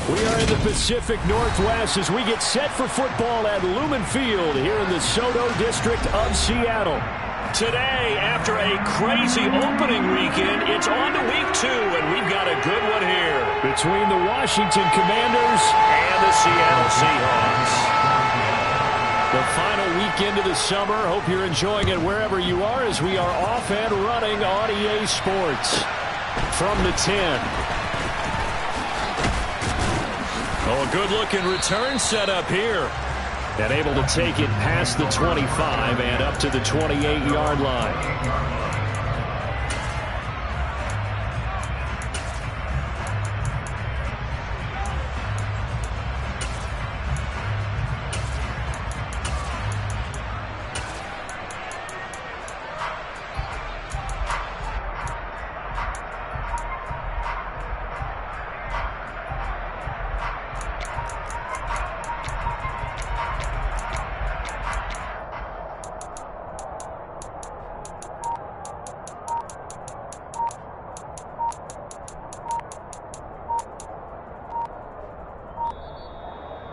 We are in the Pacific Northwest as we get set for football at Lumen Field here in the SoDo district of Seattle. Today, after a crazy opening weekend, it's on to week 2, and we've got a good one here between the Washington Commanders and the Seattle Seahawks. The final weekend of the summer. Hope you're enjoying it wherever you are as we are off and running on EA Sports. From the 10. Oh, a good-looking return setup here. And able to take it past the 25 and up to the 28-yard line.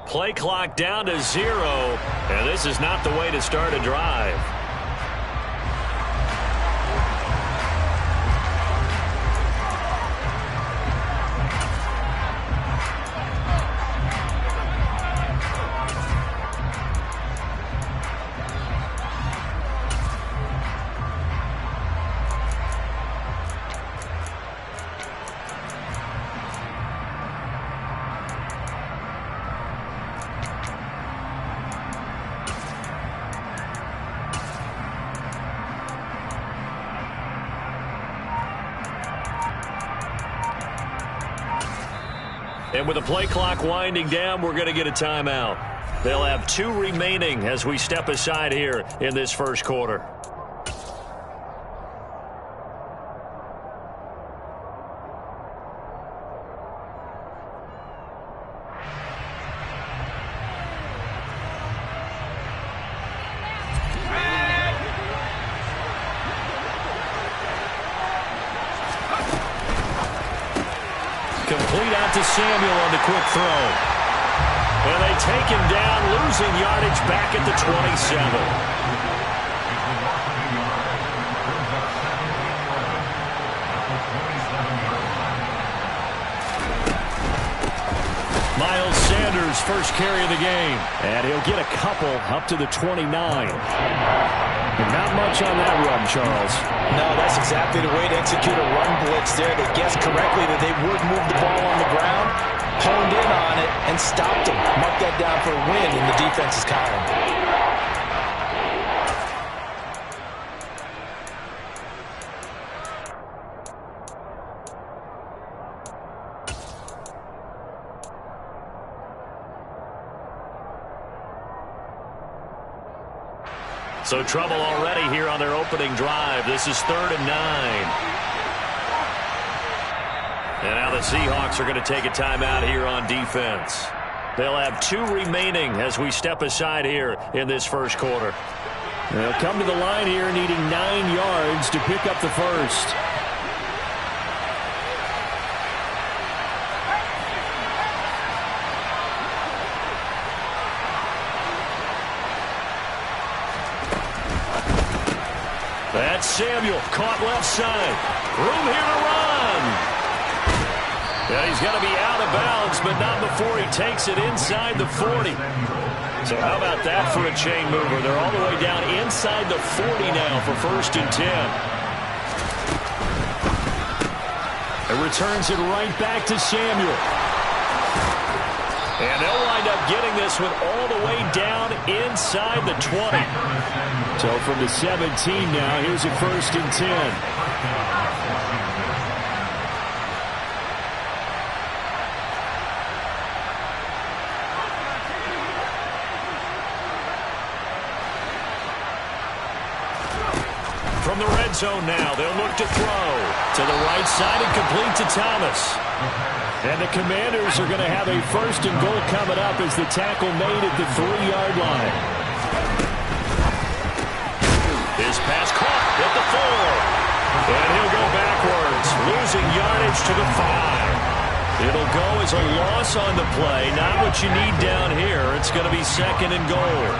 Play clock down to 0, and this is not the way to start a drive. And with the play clock winding down, we're going to get a timeout. They'll have 2 remaining as we step aside here in this first quarter. Complete out to Samuel on the quick throw. And they take him down, losing yardage back at the 27. Miles Sanders, first carry of the game. And he'll get a couple up to the 29. And not much on that run, Charles. No, that's exactly the way to execute a run blitz there. They guessed correctly that they would move the ball on the ground, honed in on it, and stopped them. Mark that down for a win in the defense's column. So trouble already here on their opening drive. This is 3rd and 9. And now the Seahawks are going to take a timeout here on defense. They'll have 2 remaining as we step aside here in this first quarter. They'll come to the line here needing 9 yards to pick up the first. That's Samuel, caught left side. Room here to run. Yeah, he's going to be out of bounds, but not before he takes it inside the 40. So how about that for a chain mover? They're all the way down inside the 40 now for 1st and 10. It returns it right back to Samuel. And they'll wind up getting this one all the way down inside the 20. So from the 17 now, here's a 1st and 10. From the red zone now, they'll look to throw to the right side and complete to Thomas. And the Commanders are going to have a 1st and goal coming up as the tackle made at the 3-yard line. His pass caught at the 4. And he'll go backwards, losing yardage to the 5. It'll go as a loss on the play. Not what you need down here. It's going to be 2nd and goal.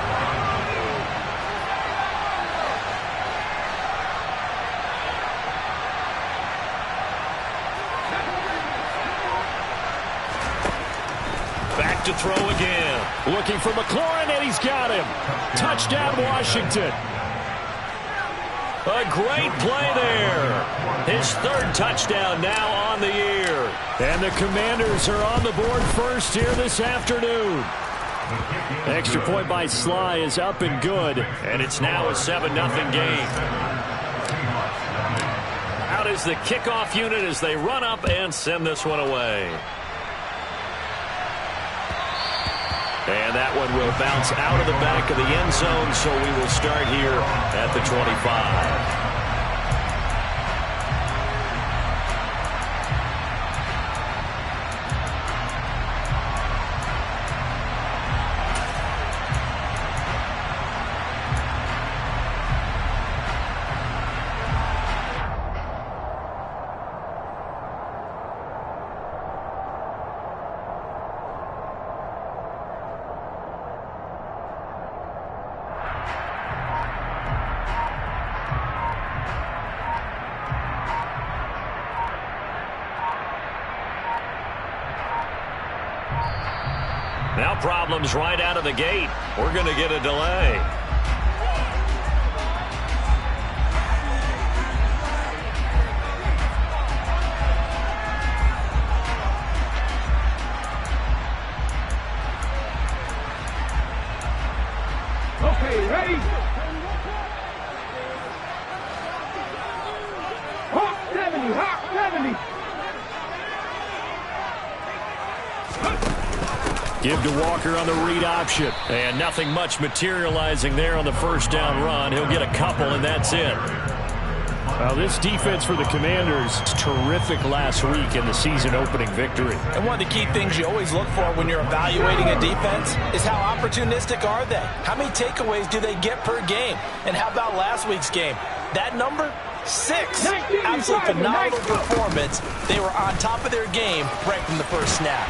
Back to throw again. Looking for McLaurin, and he's got him. Touchdown, Washington. A great play there. His 3rd touchdown now on the year. And the Commanders are on the board first here this afternoon. Extra point by Sly is up and good. And it's now a 7-0 game. Out is the kickoff unit as they run up and send this one away. And that one will bounce out of the back of the end zone, so we will start here at the 25. Now problems right out of the gate. We're going to get a delay. Okay, ready? Hawk 70, Hawk 70. Give to Walker on the read option. And nothing much materializing there on the first down run. He'll get a couple, and that's it. Well, this defense for the Commanders is terrific last week in the season-opening victory. And one of the key things you always look for when you're evaluating a defense is how opportunistic are they? How many takeaways do they get per game? And how about last week's game? That number? 6. Absolutely phenomenal performance. They were on top of their game right from the first snap.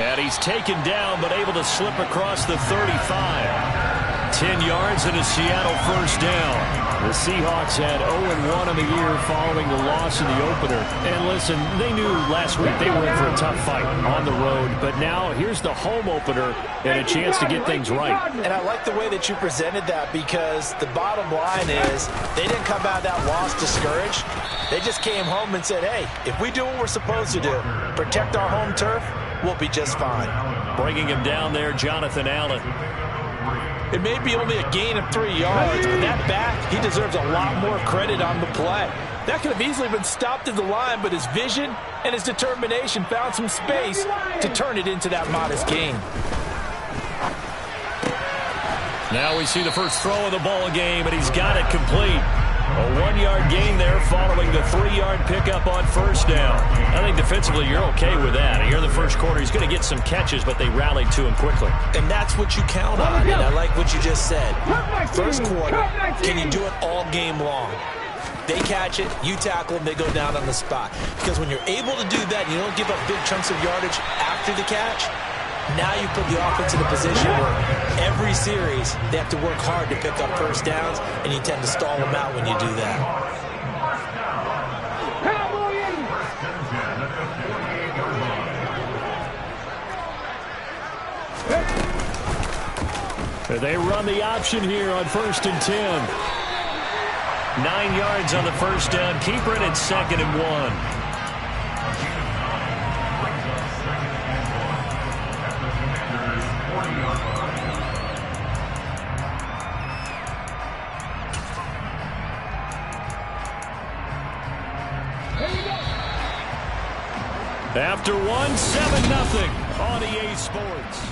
And he's taken down, but able to slip across the 35. 10 yards and a Seattle first down. The Seahawks had 0-1 on the year following the loss in the opener. And listen, they knew last week they were in for a tough fight on the road. But now here's the home opener and a chance to get things right. And I like the way that you presented that, because the bottom line is they didn't come out of that loss discouraged. They just came home and said, hey, if we do what we're supposed to do, protect our home turf, we'll be just fine. Bringing him down there, Jonathan Allen. It may be only a gain of 3 yards, but that back, he deserves a lot more credit on the play. That could have easily been stopped at the line, but his vision and his determination found some space to turn it into that modest gain. Now we see the first throw of the ball game, and he's got it complete. A 1-yard gain there following the 3-yard pickup on first down. I think defensively you're okay with that. Here in the first quarter, he's going to get some catches, but they rallied to him quickly. And that's what you count on, and I like what you just said. First quarter, can you do it all game long? They catch it, you tackle them, they go down on the spot. Because when you're able to do that, you don't give up big chunks of yardage after the catch, now you put the offense in a position where every series they have to work hard to pick up first downs, and you tend to stall them out when you do that. They run the option here on 1st and 10. 9 yards on the first down. Keeper it at 2nd and 1. After 1, 7-0 on EA Sports.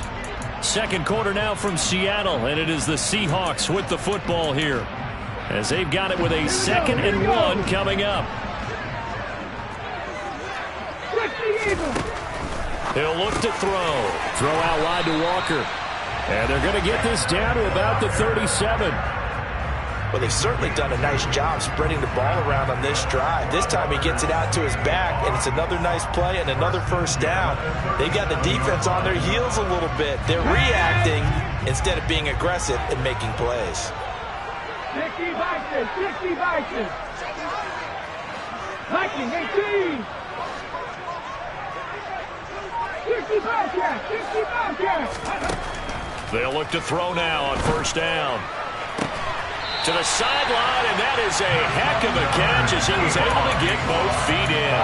Second quarter now from Seattle, and it is the Seahawks with the football here, as they've got it with a 2nd and 1 coming up. He'll look to throw. Throw out wide to Walker. And they're going to get this down to about the 37. Well, they've certainly done a nice job spreading the ball around on this drive. This time he gets it out to his back, and it's another nice play and another first down. They've got the defense on their heels a little bit. They're reacting instead of being aggressive and making plays. 60 Vikings, 60 Vikings. Viking 18. 60 Bobcats, 60 Bobcats. They'll look to throw now on first down. To the sideline, and that is a heck of a catch as he was able to get both feet in.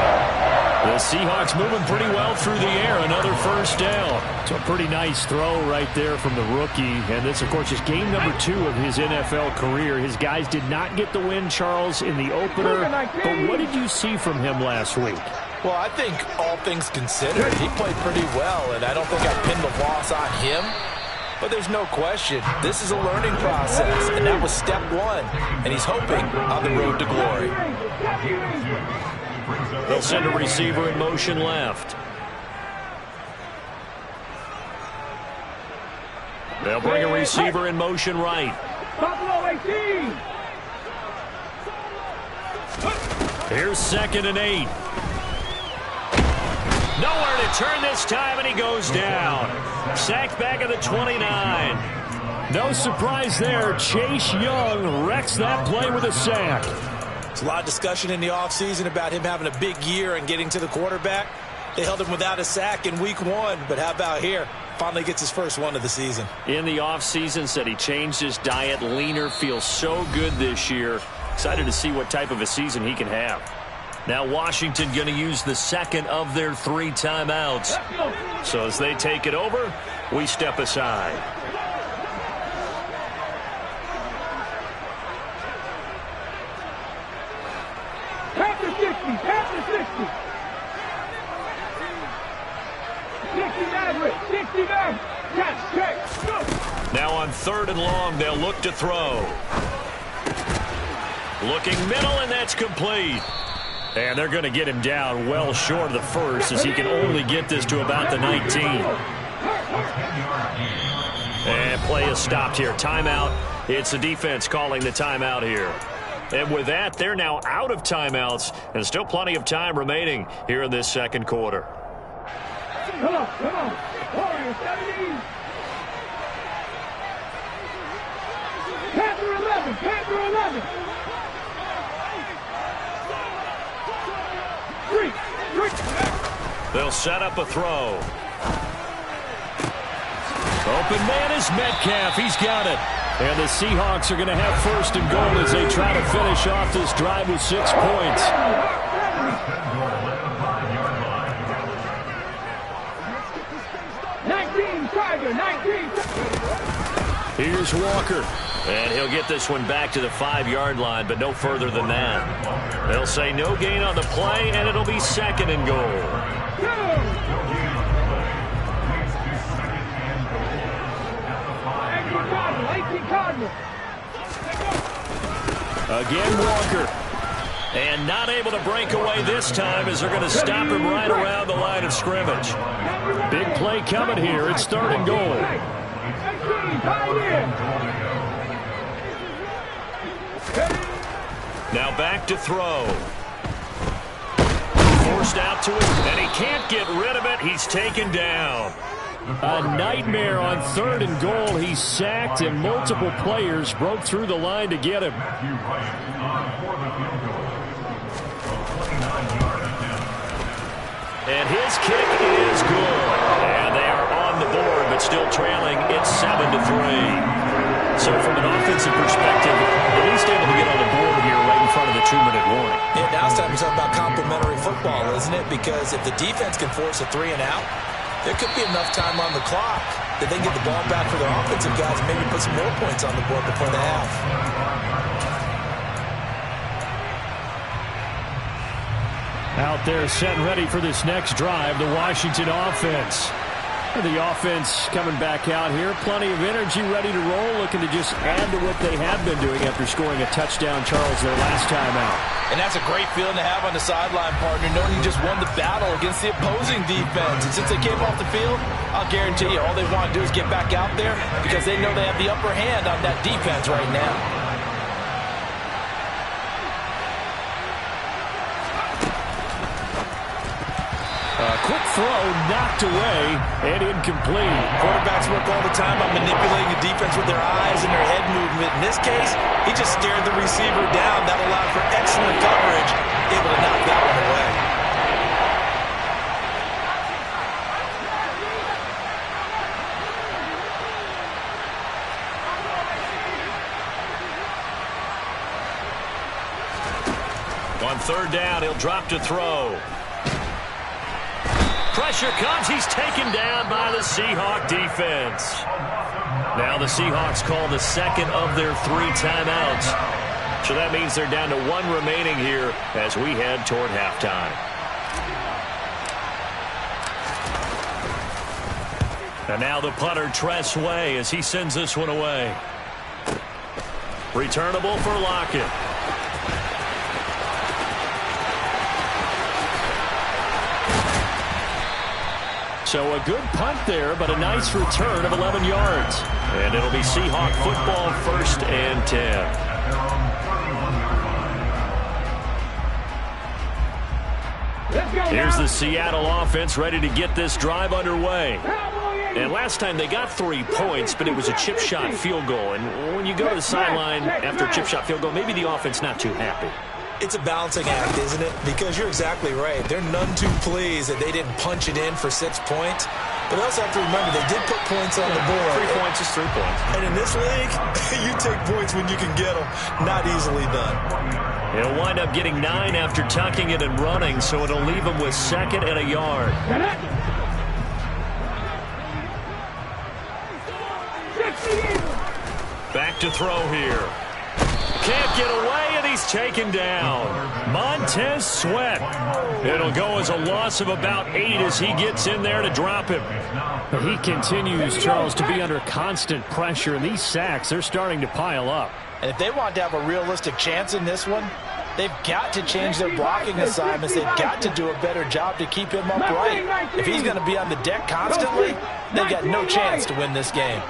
The Seahawks moving pretty well through the air. Another first down. So a pretty nice throw right there from the rookie. And this, of course, is game number 2 of his NFL career. His guys did not get the win, Charles, in the opener. But what did you see from him last week? Well, I think all things considered, he played pretty well, and I don't think I pinned the loss on him. But there's no question, this is a learning process, and that was step 1, and he's hoping on the road to glory. They'll send a receiver in motion left. They'll bring a receiver in motion right. Buffalo 18. Here's 2nd and 8. Nowhere to turn this time, and he goes down. Sacked back at the 29. No surprise there. Chase Young wrecks that play with a sack. There's a lot of discussion in the offseason about him having a big year and getting to the quarterback. They held him without a sack in week 1, but how about here? Finally gets his first one of the season. In the offseason, said he changed his diet, leaner, feels so good this year. Excited to see what type of a season he can have. Now Washington going to use the 2nd of their 3 timeouts. So as they take it over, we step aside. Panther 60, Panther 60. 60 Maverick, 60 Maverick. Catch, check, go. Now on 3rd and long, they'll look to throw. Looking middle, and that's complete. And they're going to get him down well short of the first as he can only get this to about the 19. And play is stopped here. Timeout. It's the defense calling the timeout here. And with that, they're now out of timeouts and still plenty of time remaining here in this 2nd quarter. Come on, come on. Warriors 17. Panther 11, Panther 11. They'll set up a throw. Open man is Metcalf. He's got it. And the Seahawks are going to have 1st and goal as they try to finish off this drive with 6 points. 19, Tiger, 19. Here's Walker. And he'll get this one back to the 5-yard line, but no further than that. They'll say no gain on the play, and it'll be 2nd and goal. Again, Walker. And not able to break away this time as they're going to stop him right around the line of scrimmage. Big play coming here. It's 3rd and goal. Now back to throw. Forced out to him, and he can't get rid of it. He's taken down. A nightmare on 3rd and goal. He's sacked, and multiple players broke through the line to get him. And his kick is good. And they are on the board, but still trailing. It's 7-3. So from an offensive perspective, at least able to get on the board here right in front of the 2-minute warning. Yeah, now it's time to talk about complementary football, isn't it? Because if the defense can force a 3 and out, there could be enough time on the clock that they can get the ball back for their offensive guys and maybe put some more points on the board before the half. Out there set and ready for this next drive, the Washington offense. The offense coming back out here. Plenty of energy, ready to roll, looking to just add to what they have been doing after scoring a touchdown, Charles, their last time out. And that's a great feeling to have on the sideline, partner, knowing you just won the battle against the opposing defense. And since they came off the field, I'll guarantee you all they want to do is get back out there because they know they have the upper hand on that defense right now. quick throw knocked away and incomplete. Quarterbacks work all the time on manipulating the defense with their eyes and their head movement. In this case, he just stared the receiver down. That allowed for excellent coverage, able to knock that one away. On third down, he'll drop to throw. Pressure comes. He's taken down by the Seahawk defense. Now the Seahawks call the second of their 3 timeouts. So that means they're down to 1 remaining here as we head toward halftime. And now the punter, Tress Way, as he sends this one away. Returnable for Lockett. So a good punt there, but a nice return of 11 yards. And it'll be Seahawk football, 1st and 10. Here's the Seattle offense ready to get this drive underway. And last time they got 3 points, but it was a chip shot field goal. And when you go to the sideline after a chip shot field goal, maybe the offense not too happy. It's a balancing act, isn't it? Because you're exactly right. They're none too pleased that they didn't punch it in for 6 points. But they also have to remember they did put points on the board. 3 points is 3 points. And in this league, you take points when you can get them. Not easily done. He'll wind up getting 9 after tucking it and running, so it'll leave him with 2nd and a yard. Back to throw here. Can't get away, and he's taken down. Montez Sweat. It'll go as a loss of about 8 as he gets in there to drop him. He continues, Charles, to be under constant pressure, and these sacks, they're starting to pile up. And if they want to have a realistic chance in this one, they've got to change their blocking assignments. They've got to do a better job to keep him upright. If he's going to be on the deck constantly, they've got no chance to win this game.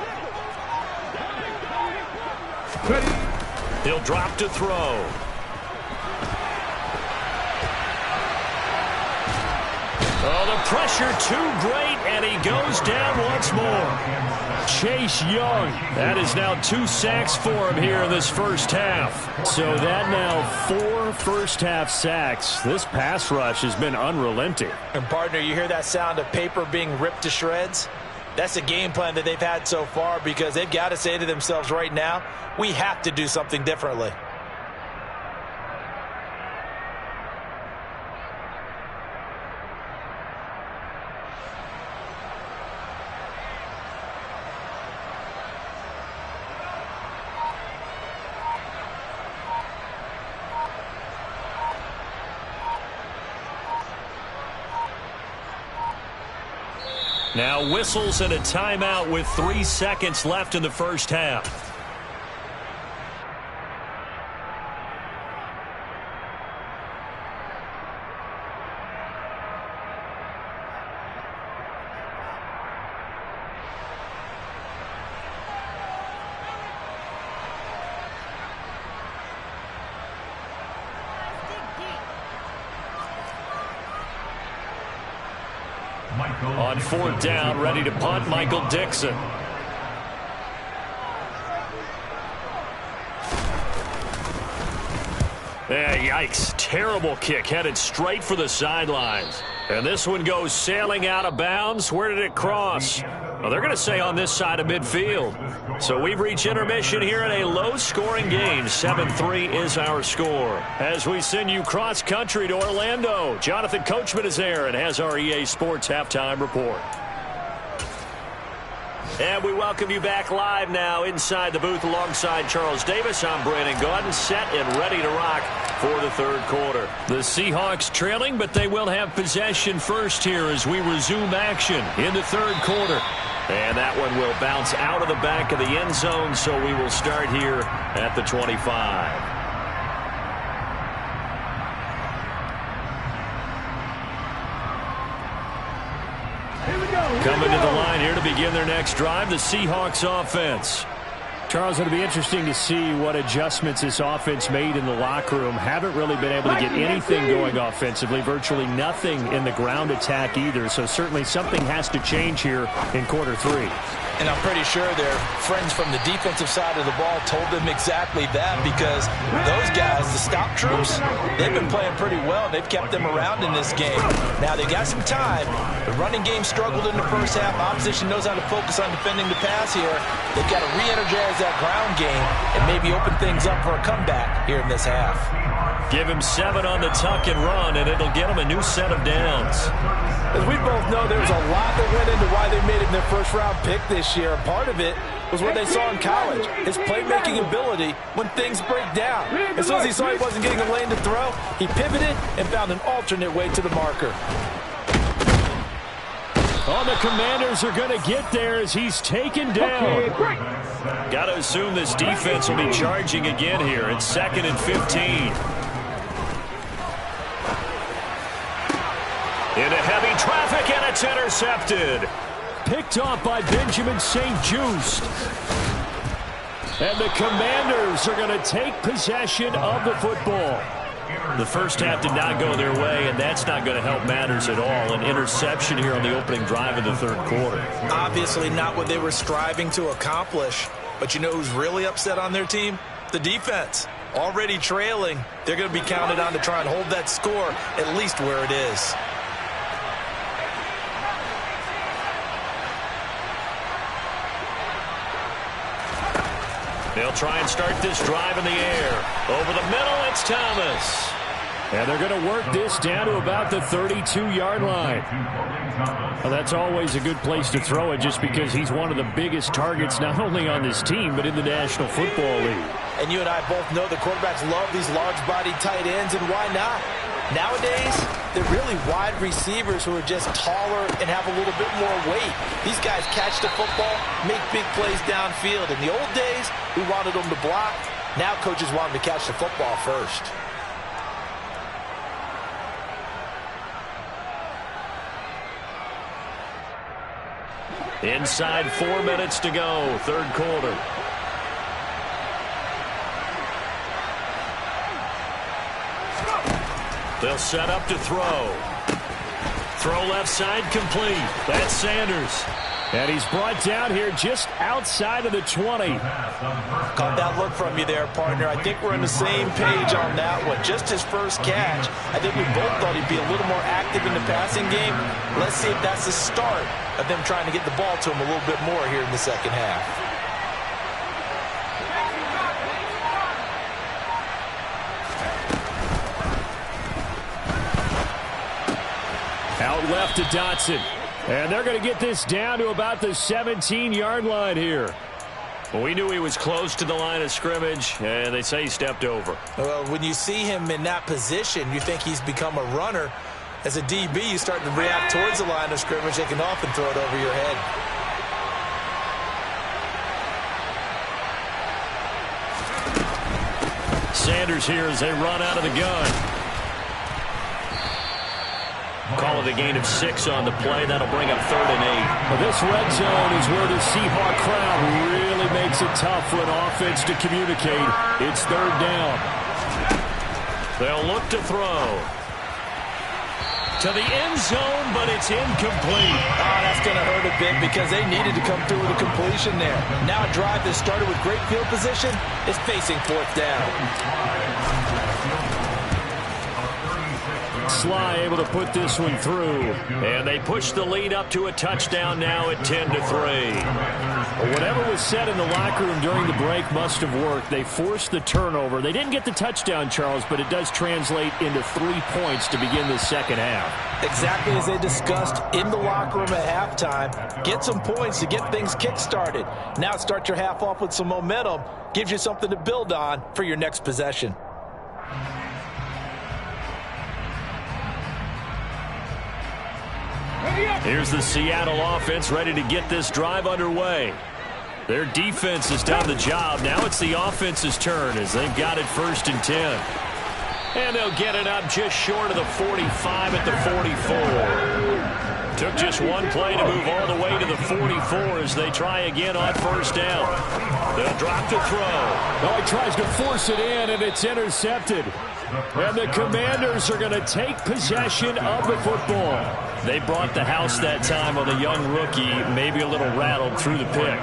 He'll drop to throw. Oh, the pressure too great, and he goes down once more. Chase Young. That is now 2 sacks for him here in this first half. So that now 4 first-half sacks. This pass rush has been unrelenting. And, partner, you hear that sound of paper being ripped to shreds? That's the game plan that they've had so far because they've got to say to themselves right now, we have to do something differently. Now whistles and a timeout with 3 seconds left in the first half. On 4th down, ready to punt, Michael Dixon. Yikes. Terrible kick headed straight for the sidelines. And this one goes sailing out of bounds. Where did it cross? Well, they're going to say on this side of midfield. So we've reached intermission here in a low-scoring game. 7-3 is our score. As we send you cross-country to Orlando, Jonathan Coachman is there and has our EA Sports Halftime Report. And we welcome you back live now inside the booth alongside Charles Davis. I'm Brandon Gaudin, set and ready to rock for the third quarter. The Seahawks trailing, but they will have possession first here as we resume action in the third quarter. And that one will bounce out of the back of the end zone, so we will start here at the 25. Coming to the line here to begin their next drive, the Seahawks offense. Charles, it'll be interesting to see what adjustments this offense made in the locker room. Haven't really been able to get anything going offensively, virtually nothing in the ground attack either. So certainly something has to change here in quarter 3. And I'm pretty sure their friends from the defensive side of the ball told them exactly that, because those guys, the stop troops, they've been playing pretty well. They've kept them around in this game. Now, they got some time. The running game struggled in the first half. Opposition knows how to focus on defending the pass here. They've got to re-energize that ground game and maybe open things up for a comeback here in this half. Give him 7 on the tuck and run, and it'll get him a new set of downs. As we both know, there's a lot that went into why they made him their first-round pick this year. And part of it was what they saw in college, his playmaking ability when things break down. As soon as he saw he wasn't getting a lane to throw, he pivoted and found an alternate way to the marker. Oh, the Commanders are going to get there as he's taken down. Got to assume this defense will be charging again here. It's 2nd and 15. Into heavy traffic, and it's intercepted. Picked off by Benjamin St-Juste. And the Commanders are going to take possession of the football. The first half did not go their way, and that's not going to help matters at all. An interception here on the opening drive of the 3rd quarter. Obviously not what they were striving to accomplish. But you know who's really upset on their team? The defense. Already trailing, they're going to be counted on to try and hold that score at least where it is. They'll try and start this drive in the air. Over the middle, it's Thomas. And they're going to work this down to about the 32-yard line. Well, that's always a good place to throw it, just because he's one of the biggest targets not only on this team but in the National Football League. And you and I both know the quarterbacks love these large-bodied tight ends, and why not? Nowadays, they're really wide receivers who are just taller and have a little bit more weight. These guys catch the football, make big plays downfield. In the old days, we wanted them to block. Now coaches want them to catch the football first. Inside 4 minutes to go, 3rd quarter. They'll set up to throw. Throw left side complete. That's Sanders. And he's brought down here just outside of the 20. Caught that look from you there, partner. I think we're on the same page on that one. Just his first catch. I think we both thought he'd be a little more active in the passing game. Let's see if that's the start of them trying to get the ball to him a little bit more here in the second half. Out left to Dotson. And they're going to get this down to about the 17-yard line here. Well, we knew he was close to the line of scrimmage, and they say he stepped over. Well, when you see him in that position, you think he's become a runner. As a DB, you start to react towards the line of scrimmage. They can often throw it over your head. Sanders here as they run out of the gun. Call it a gain of 6 on the play. That'll bring up 3rd and 8. Well, this red zone is where the Seahawk crowd really makes it tough for an offense to communicate. It's 3rd down. They'll look to throw. To the end zone, but it's incomplete. Oh, that's going to hurt a bit because they needed to come through with a completion there. Now a drive that started with great field position is facing 4th down. Sly able to put this one through. And they push the lead up to a touchdown now at 10-3. Whatever was said in the locker room during the break must have worked. They forced the turnover. They didn't get the touchdown, Charles, but it does translate into 3 points to begin the second half. Exactly as they discussed in the locker room at halftime. Get some points to get things kick-started. Now start your half off with some momentum. Gives you something to build on for your next possession. Here's the Seattle offense ready to get this drive underway. Their defense has done the job. Now it's the offense's turn as they've got it 1st and 10. And they'll get it up just short of the 45 at the 44. Took just one play to move all the way to the 44 as they try again on first down. They'll drop to throw. Oh, he tries to force it in, and it's intercepted. And the Commanders are going to take possession of the football. They brought the house that time on the young rookie, maybe a little rattled through the pick.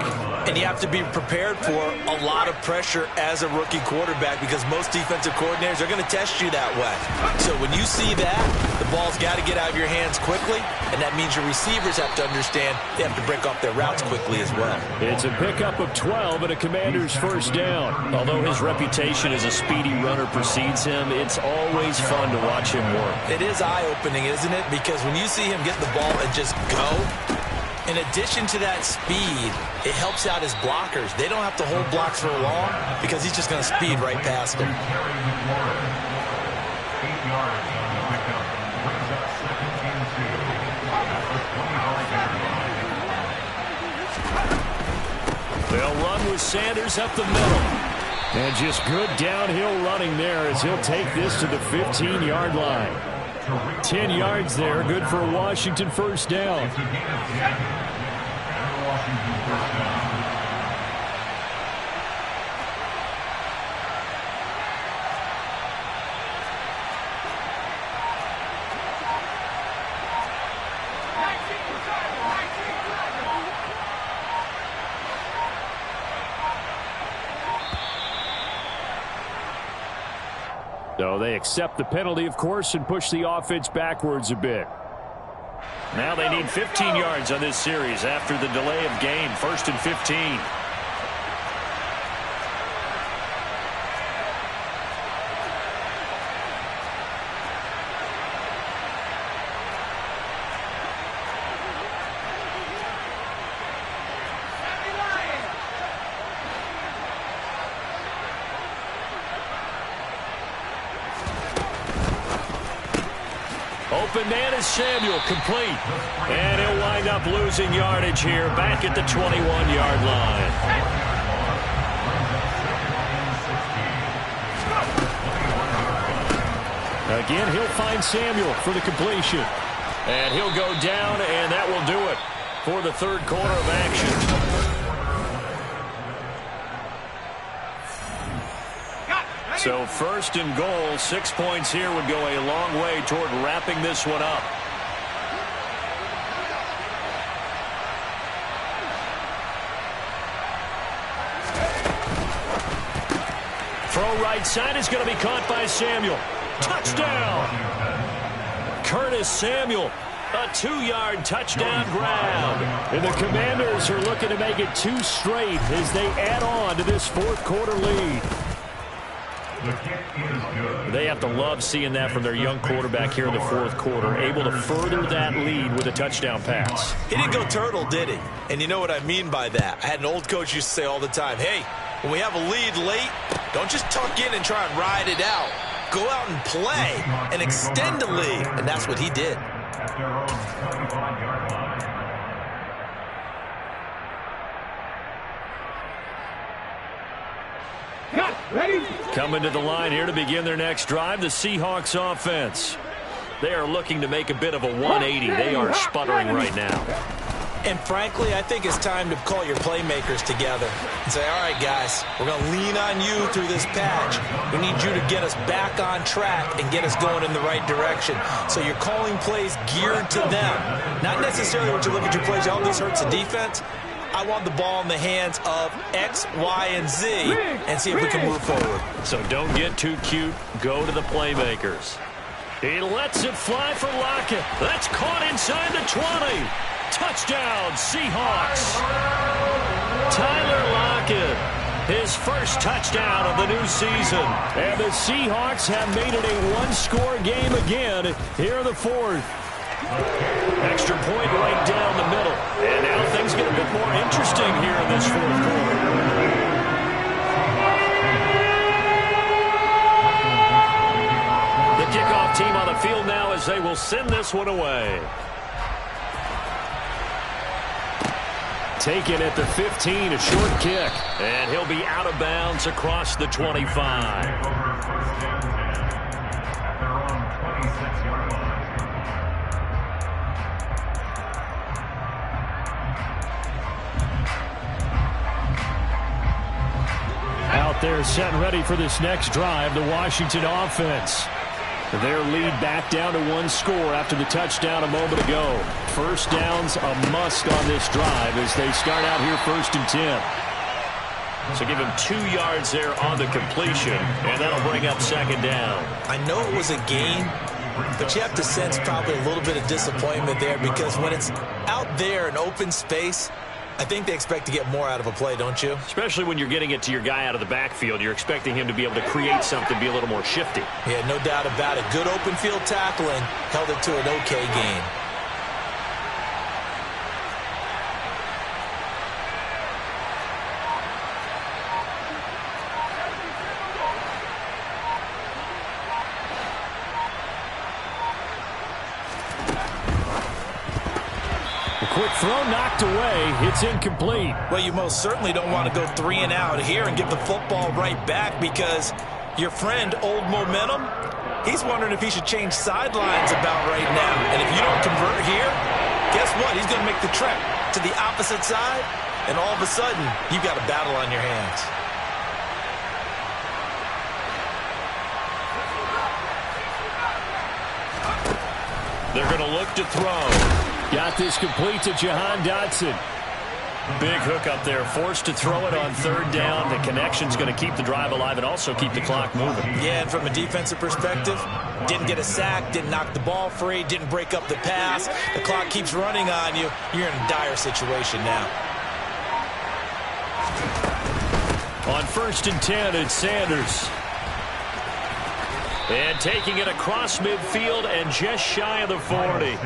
And you have to be prepared for a lot of pressure as a rookie quarterback because most defensive coordinators are going to test you that way. So when you see that, the ball's got to get out of your hands quickly, and that means your receivers have to understand they have to break off their routes quickly as well. It's a pickup of 12 and a Commander's first down. Although his reputation as a speedy runner precedes him, it's always fun to watch him work. It is eye-opening, isn't it? Because when you see him get the ball and just go, in addition to that speed, it helps out his blockers. They don't have to hold blocks for long because he's just going to speed right past them. They'll run with Sanders up the middle. And just good downhill running there as he'll take this to the 15-yard line. 10 yards there, good for a Washington first down. So they accept the penalty, of course, and push the offense backwards a bit. Now they need 15 yards on this series after the delay of game. 1st and 15. Open man is Samuel, complete. And he'll wind up losing yardage here back at the 21-yard line. Again, he'll find Samuel for the completion. And he'll go down, and that will do it for the third quarter of action. So 1st and goal, 6 points here would go a long way toward wrapping this one up. Throw right side is going to be caught by Samuel. Touchdown! Curtis Samuel, a 2-yard touchdown grab. And the Commanders are looking to make it 2 straight as they add on to this fourth quarter lead. They have to love seeing that from their young quarterback here in the fourth quarter, able to further that lead with a touchdown pass. He didn't go turtle, did he? And you know what I mean by that. I had an old coach used to say all the time, hey, when we have a lead late, don't just tuck in and try and ride it out. Go out and play and extend the lead. And that's what he did. Coming to the line here to begin their next drive, the Seahawks offense. They are looking to make a bit of a 180. They are sputtering right now. And frankly, I think it's time to call your playmakers together and say, all right, guys, we're going to lean on you through this patch. We need you to get us back on track and get us going in the right direction. So you're calling plays geared to them. Not necessarily when you look at your plays, oh, this hurts the defense. I want the ball in the hands of X, Y, and Z and see if we can move forward. So don't get too cute. Go to the playmakers. He lets it fly for Lockett. That's caught inside the 20. Touchdown, Seahawks. Tyler Lockett, his first touchdown of the new season. And the Seahawks have made it a one-score game again here in the fourth. Extra point right down the middle. And now things get a bit more interesting here in this fourth quarter. The kickoff team on the field now as they will send this one away. Taken at the 15, a short kick. And he'll be out of bounds across the 25. Out there set and ready for this next drive, the Washington offense. Their lead back down to 1 score after the touchdown a moment ago. First down's a must on this drive as they start out here 1st and 10. So give him 2 yards there on the completion, and that'll bring up 2nd down. I know it was a gain, but you have to sense probably a little bit of disappointment there because when it's out there in open space, I think they expect to get more out of a play, don't you? Especially when you're getting it to your guy out of the backfield. You're expecting him to be able to create something, be a little more shifty. Yeah, no doubt about it. Good open field tackling, held it to an okay gain. Quick throw knocked away. It's incomplete. Well, you most certainly don't want to go 3 and out here and give the football right back because your friend, Old Momentum, he's wondering if he should change sidelines about right now. And if you don't convert here, guess what? He's going to make the trek to the opposite side, and all of a sudden, you've got a battle on your hands. They're going to look to throw. Got this complete to Jahan Dotson. Big hook up there. Forced to throw it on 3rd down. The connection's going to keep the drive alive and also keep the clock moving. Yeah, and from a defensive perspective, didn't get a sack, didn't knock the ball free, didn't break up the pass. The clock keeps running on you. You're in a dire situation now. On 1st and 10, it's Sanders. And taking it across midfield and just shy of the 40.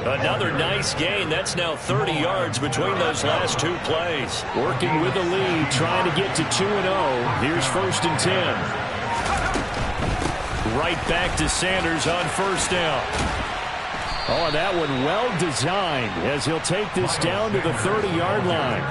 Another nice gain. That's now 30 yards between those last 2 plays. Working with the lead, trying to get to 2-0. Here's 1st and 10. Right back to Sanders on 1st down. Oh, and that one well designed as he'll take this down to the 30-yard line.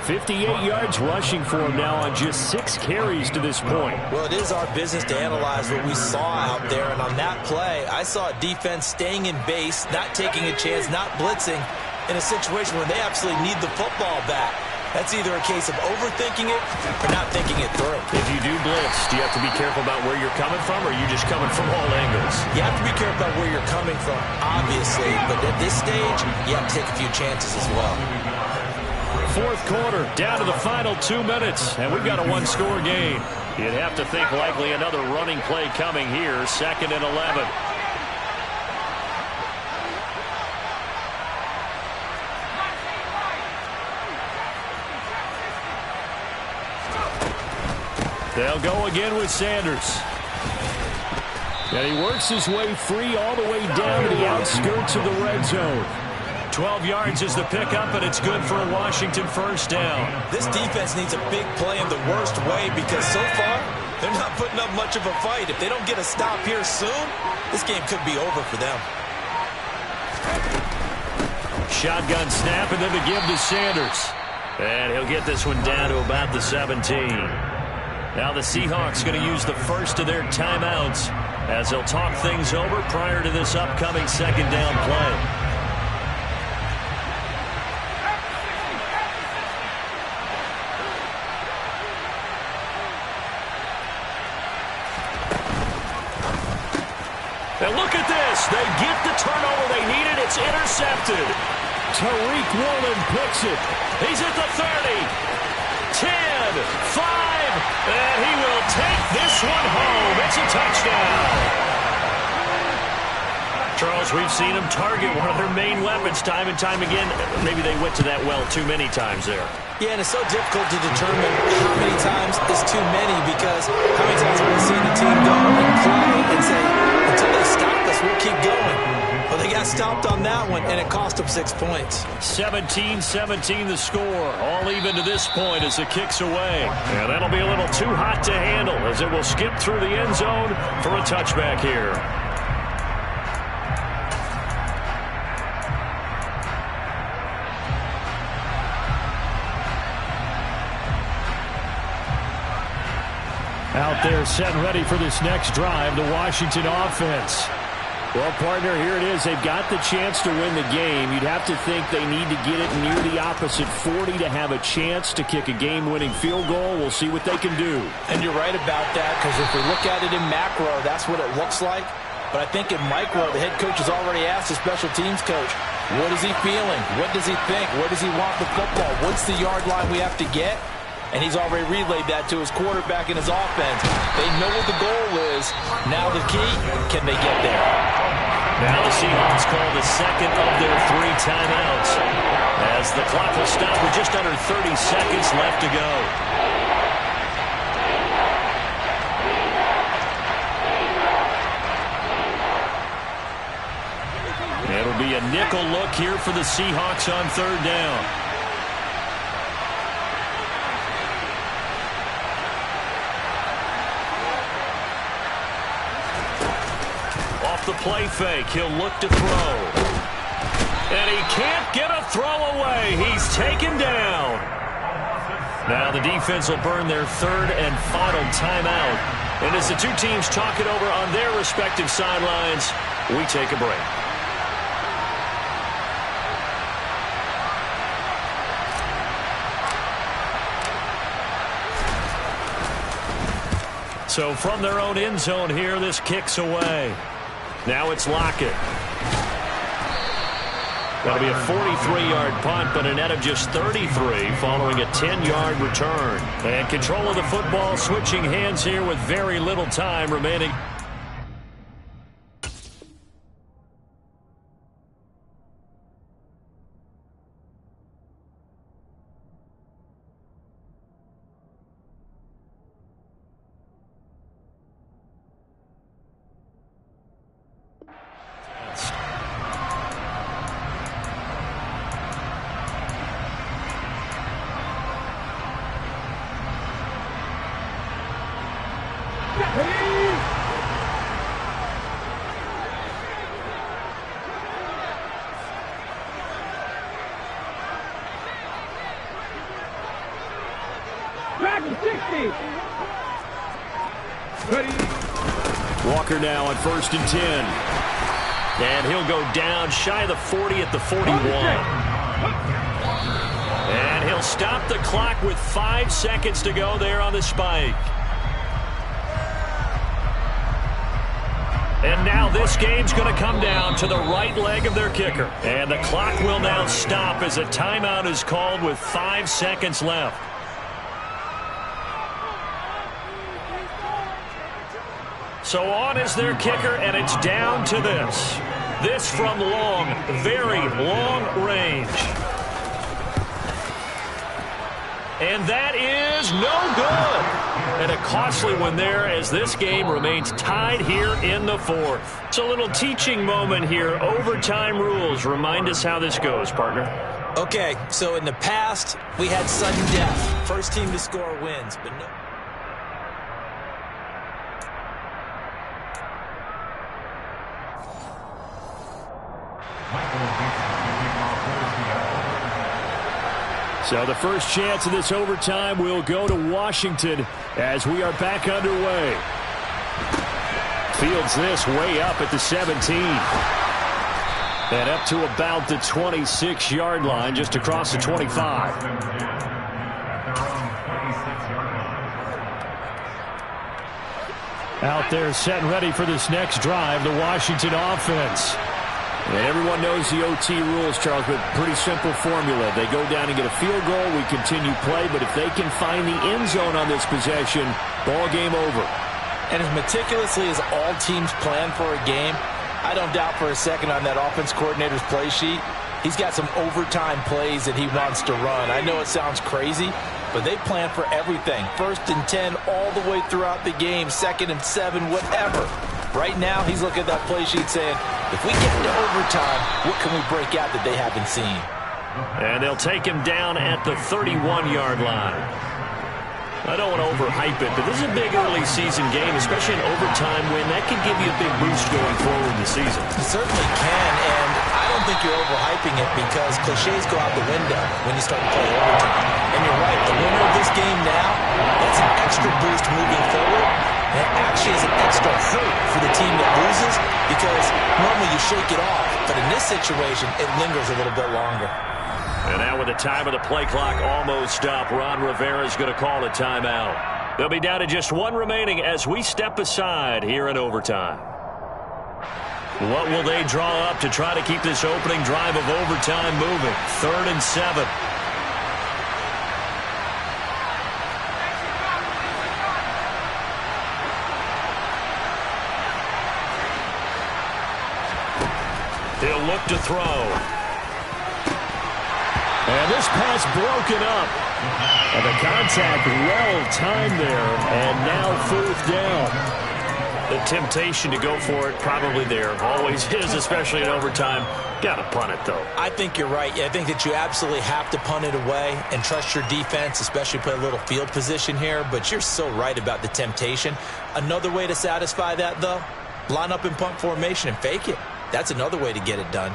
58 yards rushing for him now on just 6 carries to this point. Well, it is our business to analyze what we saw out there, and on that play, I saw a defense staying in base, not taking a chance, not blitzing, in a situation where they absolutely need the football back. That's either a case of overthinking it or not thinking it through. If you do blitz, do you have to be careful about where you're coming from, or are you just coming from all angles? You have to be careful about where you're coming from, obviously, but at this stage, you have to take a few chances as well. 4th quarter, down to the final 2 minutes, and we've got a 1-score game. You'd have to think likely another running play coming here, 2nd and 11. They'll go again with Sanders. And he works his way free all the way down to the outskirts of the red zone. 12 yards is the pickup, and it's good for a Washington 1st down. This defense needs a big play in the worst way because so far, they're not putting up much of a fight. If they don't get a stop here soon, this game could be over for them. Shotgun snap, and then the give to Sanders. And he'll get this one down to about the 17. Now the Seahawks going to use the first of their timeouts as they'll talk things over prior to this upcoming 2nd down play. And look at this. They get the turnover they needed. It's intercepted. Tariq Woolen picks it. He's at the 30. 10, 5, and he will take this one home. It's a touchdown. Charles, we've seen them target one of their main weapons time and time again. Maybe they went to that well too many times there. Yeah, and it's so difficult to determine how many times is too many because how many times have we seen the team go and play and say, until they stop us, we'll keep going. Well, they got stopped on that one, and it cost them 6 points. 17-17 the score. All even to this point as the kick's away. And that'll be a little too hot to handle as it will skip through the end zone for a touchback here. Out there set and ready for this next drive, the Washington offense. Well, partner, here it is. They've got the chance to win the game. You'd have to think they need to get it near the opposite 40 to have a chance to kick a game-winning field goal. We'll see what they can do. And you're right about that, because if we look at it in macro, that's what it looks like. But I think in micro, the head coach has already asked the special teams coach, what is he feeling? What does he think? Where does he want the football? What's the yard line we have to get? And he's already relayed that to his quarterback and his offense. They know what the goal is. Now the key, can they get there? Now the Seahawks call the second of their 3 timeouts, as the clock will stop with just under 30 seconds left to go. It'll be a nickel look here for the Seahawks on 3rd down. The play fake. He'll look to throw. And he can't get a throw away. He's taken down. Now the defense will burn their 3rd and final timeout. And as the two teams talk it over on their respective sidelines, we take a break. So from their own end zone here, this kicks away. Now it's Lockett. That'll be a 43-yard punt, but a net of just 33 following a 10-yard return. And control of the football switching hands here with very little time remaining. Walker now on 1st and 10. And he'll go down shy of the 40 at the 41. And he'll stop the clock with 5 seconds to go there on the spike. And now this game's going to come down to the right leg of their kicker. And the clock will now stop as a timeout is called with 5 seconds left. So on is their kicker, and it's down to this. This from long, very long range. And that is no good. And a costly one there as this game remains tied here in the 4th. It's a little teaching moment here. Overtime rules. Remind us how this goes, partner. Okay, so in the past, we had sudden death. First team to score wins, but no. So the first chance of this overtime will go to Washington as we are back underway. Fields this way up at the 17. And up to about the 26-yard line, just across the 25. Out there set and ready for this next drive, the Washington offense. And everyone knows the OT rules, Charles, but pretty simple formula. They go down and get a field goal, we continue play, but if they can find the end zone on this possession, ball game over. And as meticulously as all teams plan for a game, I don't doubt for a second on that offense coordinator's play sheet, he's got some overtime plays that he wants to run. I know it sounds crazy, but they plan for everything. 1st and 10 all the way throughout the game, 2nd and 7, whatever. Right now, he's looking at that play sheet saying, if we get into overtime, what can we break out that they haven't seen? And they'll take him down at the 31-yard line. I don't want to overhype it, but this is a big early season game, especially an overtime win. That can give you a big boost going forward in the season. It certainly can, and I don't think you're overhyping it because cliches go out the window when you start to play overtime. And you're right, the winner of this game now, that's an extra boost moving forward. And it actually is an extra hurt for the team that loses because normally you shake it off. But in this situation, it lingers a little bit longer. And now with the time of the play clock almost up, Ron Rivera is going to call a timeout. They'll be down to just one remaining as we step aside here in overtime. What will they draw up to try to keep this opening drive of overtime moving? 3rd and 7. He'll look to throw. And this pass broken up. And the contact well timed there. And now 4th down. The temptation to go for it probably there. Always is, especially in overtime. Got to punt it, though. I think you're right. I think that you absolutely have to punt it away and trust your defense, especially play a little field position here. But you're so right about the temptation. Another way to satisfy that, though, line up in punt formation and fake it. That's another way to get it done.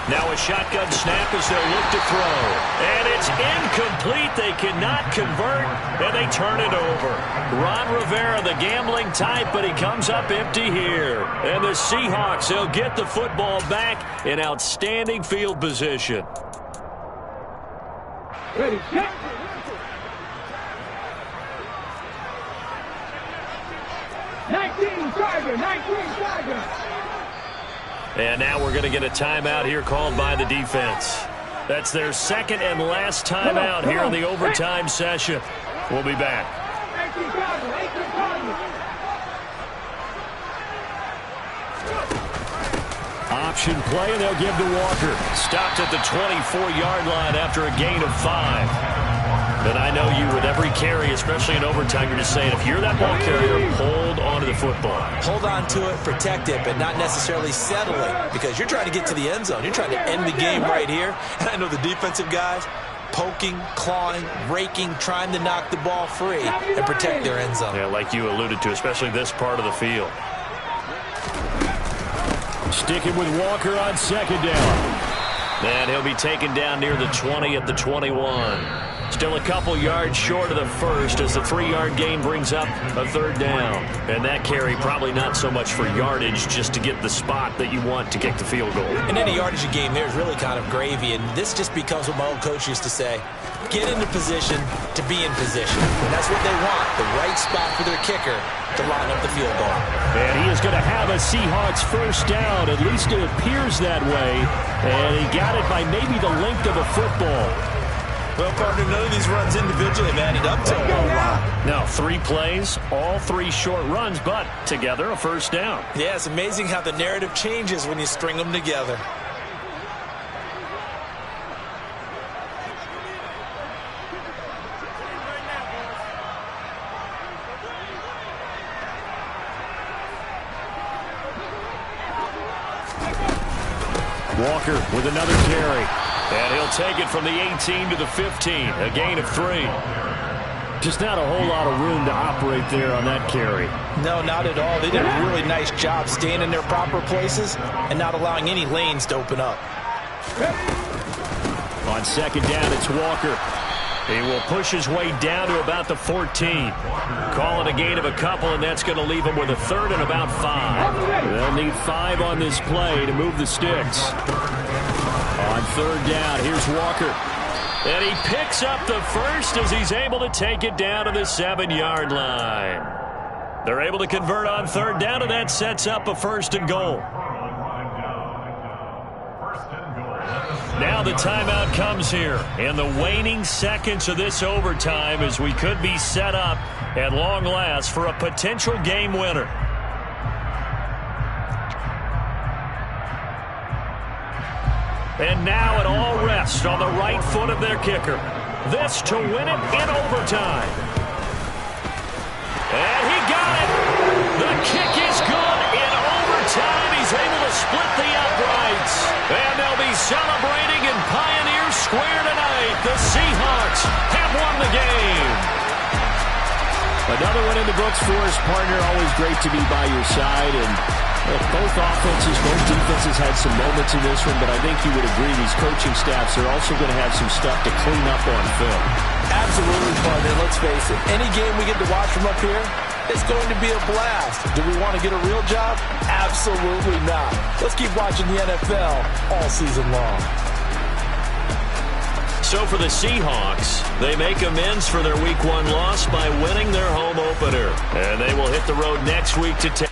Now a shotgun snap as they'll look to throw. And it's incomplete. They cannot convert, and they turn it over. Ron Rivera, the gambling type, but he comes up empty here. And the Seahawks, they'll get the football back in outstanding field position. Ready, set. And now we're going to get a timeout here called by the defense. That's their second and last timeout here in the overtime session. We'll be back. Option play, and they'll give to Walker. Stopped at the 24-yard line after a gain of 5. And I know you, with every carry, especially in overtime, you're just saying, if you're that ball carrier, hold on to the football. Hold on to it, protect it, but not necessarily settle it, because you're trying to get to the end zone. You're trying to end the game right here. And I know the defensive guys poking, clawing, raking, trying to knock the ball free and protect their end zone. Yeah, like you alluded to, especially this part of the field. Sticking with Walker on 2nd down. And he'll be taken down near the 20 at the 21. Still a couple yards short of the first as the 3-yard gain brings up a 3rd down. And that carry probably not so much for yardage, just to get the spot that you want to kick the field goal. And any yardage you gain there is really kind of gravy. And this just becomes what my old coach used to say. Get into position to be in position. And that's what they want, the right spot for their kicker to line up the field goal. And he is going to have a Seahawks 1st down. At least it appears that way. And he got it by maybe the length of a football. Well, partner, none of these runs individually have added up to a whole lot. Now, 3 plays, all 3 short runs, but together a 1st down. Yeah, it's amazing how the narrative changes when you string them together. Walker with another carry. And he'll take it from the 18 to the 15. A gain of 3. Just not a whole lot of room to operate there on that carry. No, not at all. They did a really nice job staying in their proper places and not allowing any lanes to open up. On 2nd down, it's Walker. He will push his way down to about the 14. Call it a gain of a couple, and that's going to leave him with a 3rd and about 5. They'll need 5 on this play to move the sticks. On 3rd down, here's Walker. And he picks up the 1st as he's able to take it down to the 7-yard line. They're able to convert on 3rd down, and that sets up a 1st and goal. Now the timeout comes here in the waning seconds of this overtime as we could be set up at long last for a potential game winner. And now it all rests on the right foot of their kicker. This to win it in overtime. And he got it. The kick is good in overtime. He's able to split the uprights. And they'll be celebrating in Pioneer Square tonight. The Seahawks have won the game. Another one in the books for his partner. Always great to be by your side. And look, both offenses, both defenses had some moments in this one, but I think you would agree these coaching staffs are also going to have some stuff to clean up on film. Absolutely, partner. Let's face it. Any game we get to watch from up here, it's going to be a blast. Do we want to get a real job? Absolutely not. Let's keep watching the NFL all season long. So for the Seahawks, they make amends for their Week 1 loss by winning their home opener. And they will hit the road next week to take.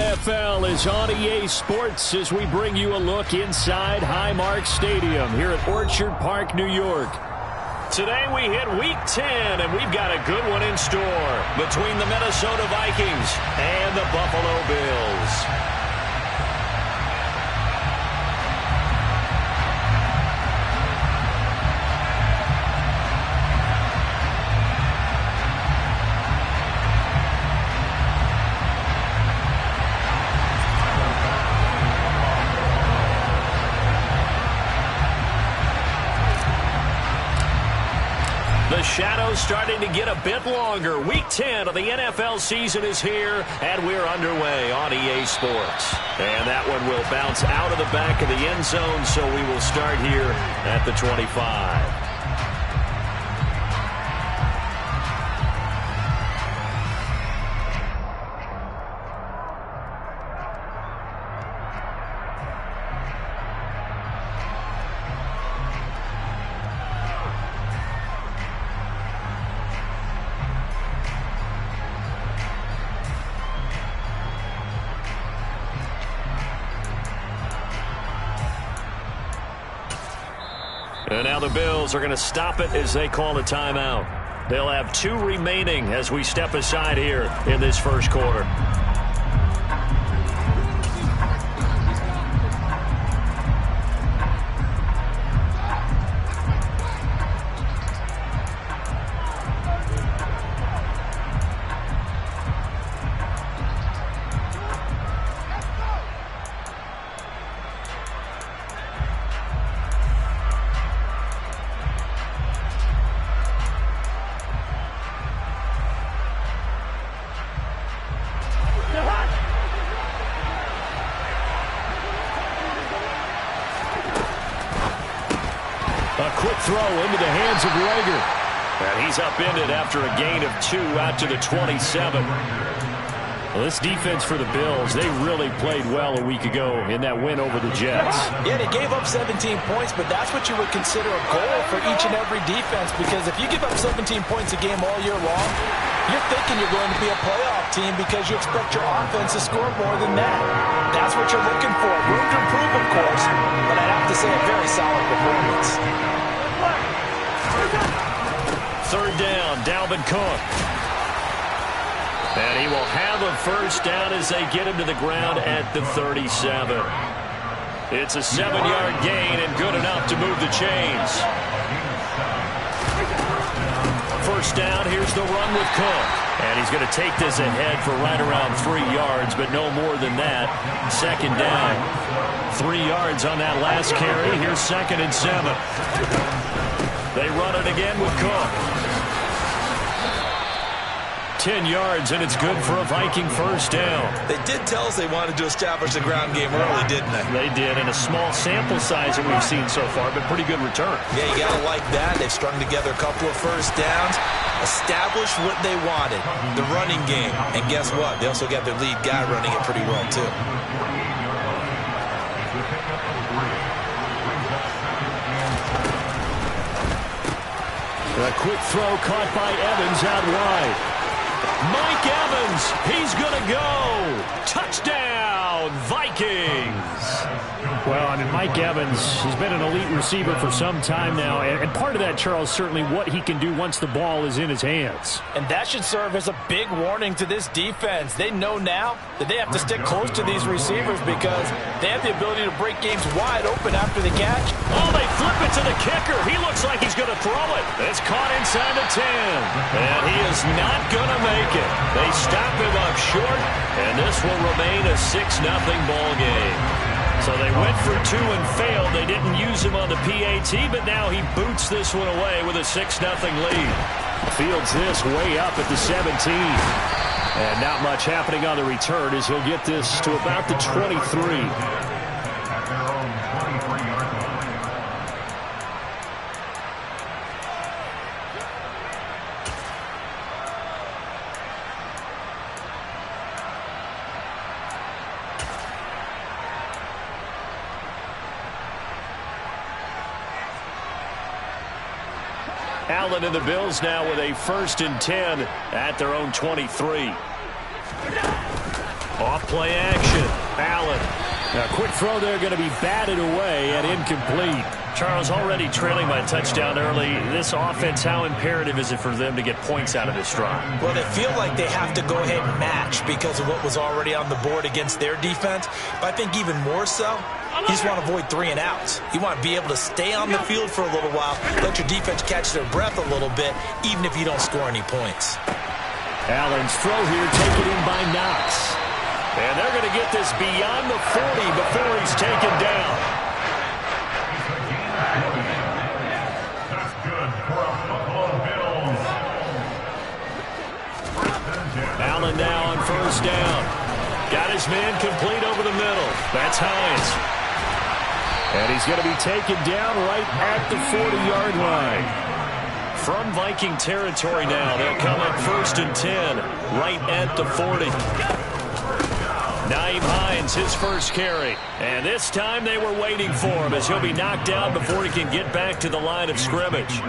NFL is on EA Sports as we bring you a look inside Highmark Stadium here at Orchard Park, New York. Today we hit Week 10, and we've got a good one in store between the Minnesota Vikings and the Buffalo Bills. The shadow's starting to get a bit longer. Week 10 of the NFL season is here, and we're underway on EA Sports. And that one will bounce out of the back of the end zone, so we will start here at the 25. And now the Bills are going to stop it as they call a timeout. They'll have 2 remaining as we step aside here in this first quarter. Quick throw into the hands of Rager. And he's upended after a gain of 2 out to the 27. Well, this defense for the Bills, they really played well a week ago in that win over the Jets. Yeah, they gave up 17 points, but that's what you would consider a goal for each and every defense, because if you give up 17 points a game all year long, you're thinking you're going to be a playoff team because you expect your offense to score more than that. That's what you're looking for. Room to improve, of course, but I'd have to say a very solid performance. Third down, Dalvin Cook. And he will have a first down as they get him to the ground at the 37. It's a 7-yard gain and good enough to move the chains. First down, here's the run with Cook. And he's going to take this ahead for right around 3 yards, but no more than that. Second down. 3 yards on that last carry. Here's 2nd and 7. They run it again with Cook. 10 yards, and it's good for a Viking first down. They did tell us they wanted to establish the ground game early, didn't they? They did, in a small sample size that we've seen so far, but pretty good return. Yeah, you got to like that. They've strung together a couple of first downs, established what they wanted, the running game. And guess what? They also got their lead guy running it pretty well, too. A quick throw caught by Evans out wide. Mike Evans, he's going to go. Touchdown, Vikings. Well, I mean, Mike Evans has been an elite receiver for some time now, and part of that, Charles, certainly what he can do once the ball is in his hands. And that should serve as a big warning to this defense. They know now that they have to stick close to these receivers because they have the ability to break games wide open after the catch. Oh, they flip it to the kicker. He looks like he's going to throw it. It's caught inside the 10, and he is not going to make it. They stop him up short, and this will remain a 6-0 ball game. So they went for 2 and failed. They didn't use him on the PAT, but now he boots this one away with a 6-0 lead. Fields this way up at the 17. And not much happening on the return as he'll get this to about the 23. Allen and the Bills now with a 1st and 10 at their own 23. Off play action. Allen. Now, quick throw there, going to be batted away and incomplete. Charles, already trailing by touchdown early. This offense, how imperative is it for them to get points out of this drive? Well, they feel like they have to go ahead and match because of what was already on the board against their defense. But I think even more so, you just want to avoid 3 and outs. You want to be able to stay on the field for a little while, let your defense catch their breath a little bit, even if you don't score any points. Allen's throw here taken in by Knox. And they're going to get this beyond the 40 before he's taken down. Allen now on first down. Got his man complete over the middle. That's Hines. And he's going to be taken down right at the 40-yard line. From Viking territory now, they'll come up 1st and 10, right at the 40. Nyheim Hines, his first carry. And this time they were waiting for him as he'll be knocked down before he can get back to the line of scrimmage.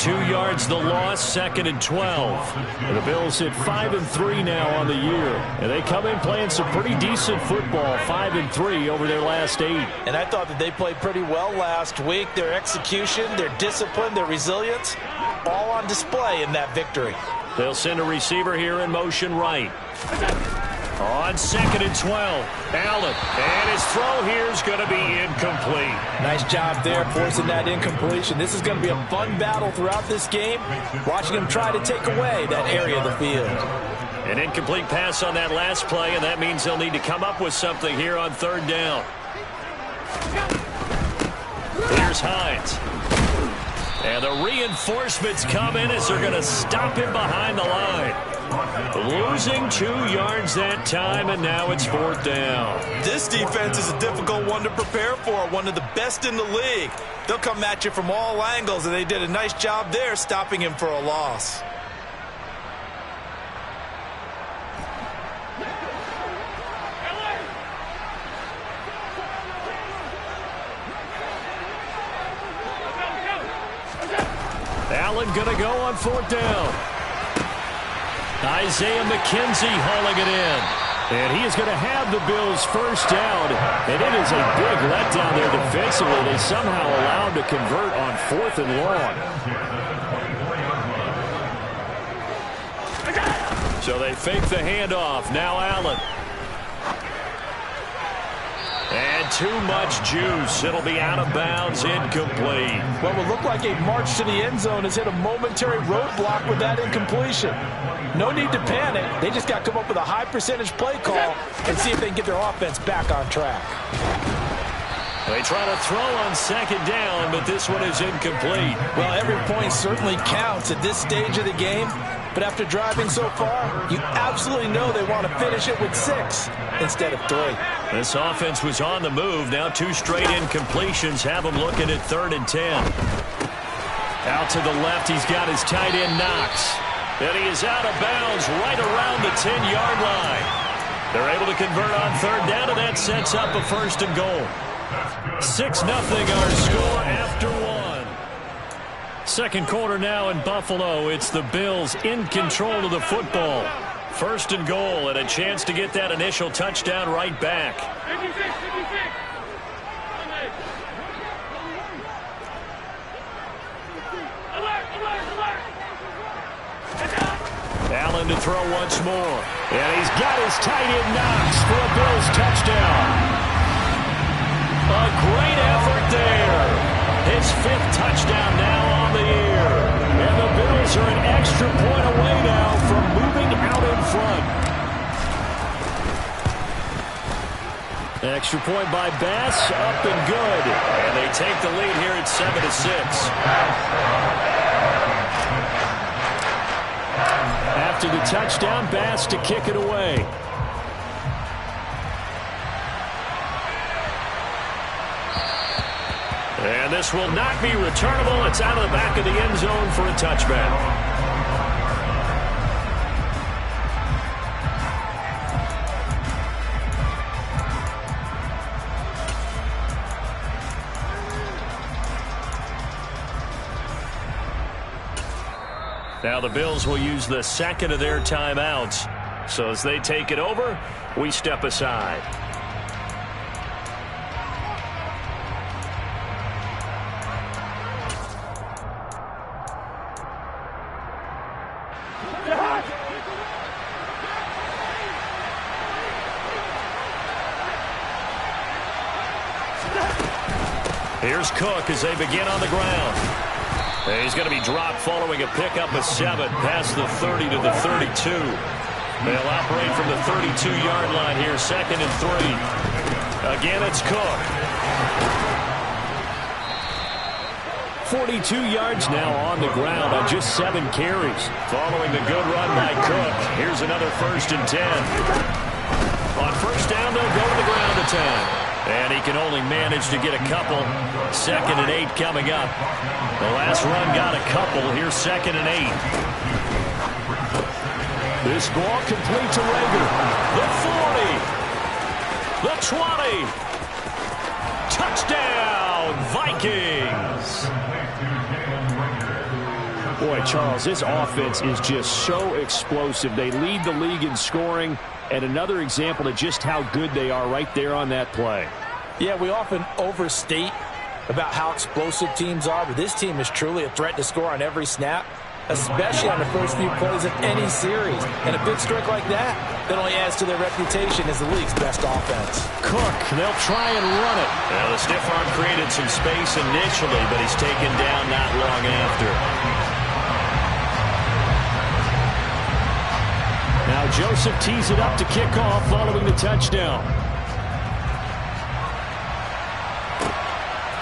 2 yards the loss, 2nd and 12. And the Bills hit 5-3 now on the year. And they come in playing some pretty decent football, 5-3 over their last 8. And I thought that they played pretty well last week. Their execution, their discipline, their resilience, all on display in that victory. They'll send a receiver here in motion right. On 2nd and 12, Allen, and his throw here is going to be incomplete. Nice job there, forcing that incompletion. This is going to be a fun battle throughout this game, watching him try to take away that area of the field. An incomplete pass on that last play, and that means they'll need to come up with something here on 3rd down. Here's Hines. And the reinforcements come in as they're going to stop him behind the line. Losing 2 yards that time, and now it's 4th down. This defense is a difficult one to prepare for, one of the best in the league. They'll come at you from all angles, and they did a nice job there stopping him for a loss. Allen going to go on 4th down. Isaiah McKenzie hauling it in. And he is going to have the Bills' first down. And it is a big letdown there defensively. They somehow allowed to convert on 4th and long. So they fake the handoff. Now Allen. And too much juice. It'll be out of bounds, incomplete. What will look like a march to the end zone has hit a momentary roadblock with that incompletion. No need to panic. They just got to come up with a high percentage play call and see if they can get their offense back on track. They try to throw on 2nd down, but this one is incomplete. Well, every point certainly counts at this stage of the game. But after driving so far, you absolutely know they want to finish it with 6 instead of 3. This offense was on the move. Now 2 straight incompletions have them looking at 3rd and 10. Out to the left, he's got his tight end Knox. And he is out of bounds right around the 10-yard line. They're able to convert on 3rd down, and that sets up a 1st and goal. 6-0 our score after 1. Second quarter now in Buffalo. It's the Bills in control of the football. 1st and goal, and a chance to get that initial touchdown right back. Allen to throw once more. And he's got his tight end Knox for a Bills touchdown. A great effort there. His 5th touchdown now on the year. And the Bills are an extra point away now from moving out in front. Extra point by Bass, up and good. And they take the lead here at 7-6. After the touchdown, Bass to kick it away. And this will not be returnable. It's out of the back of the end zone for a touchback. Now the Bills will use the 2nd of their timeouts So as they take it over, we step aside. Here's Cook as they begin on the ground. He's going to be dropped following a pickup of 7 past the 30 to the 32. They'll operate from the 32-yard line here, 2nd and 3. Again, it's Cook. 42 yards now on the ground on just 7 carries. Following the good run by Cook, here's another 1st and 10. On 1st down, they'll go to the ground attack. And he can only manage to get a couple. 2nd and 8 coming up. The last run got a couple. Here's 2nd and 8. This ball complete to Rager. The 40. The 20. Touchdown, Vikings. Boy, Charles, this offense is just so explosive. They lead the league in scoring. And another example of just how good they are right there on that play. Yeah, we often overstate about how explosive teams are, but this team is truly a threat to score on every snap, especially on the first few plays of any series. And a big streak like that only adds to their reputation as the league's best offense. Cook, they'll try and run it. Well, the stiff arm created some space initially, but he's taken down not long after. Now Joseph tees it up to kick off following the touchdown.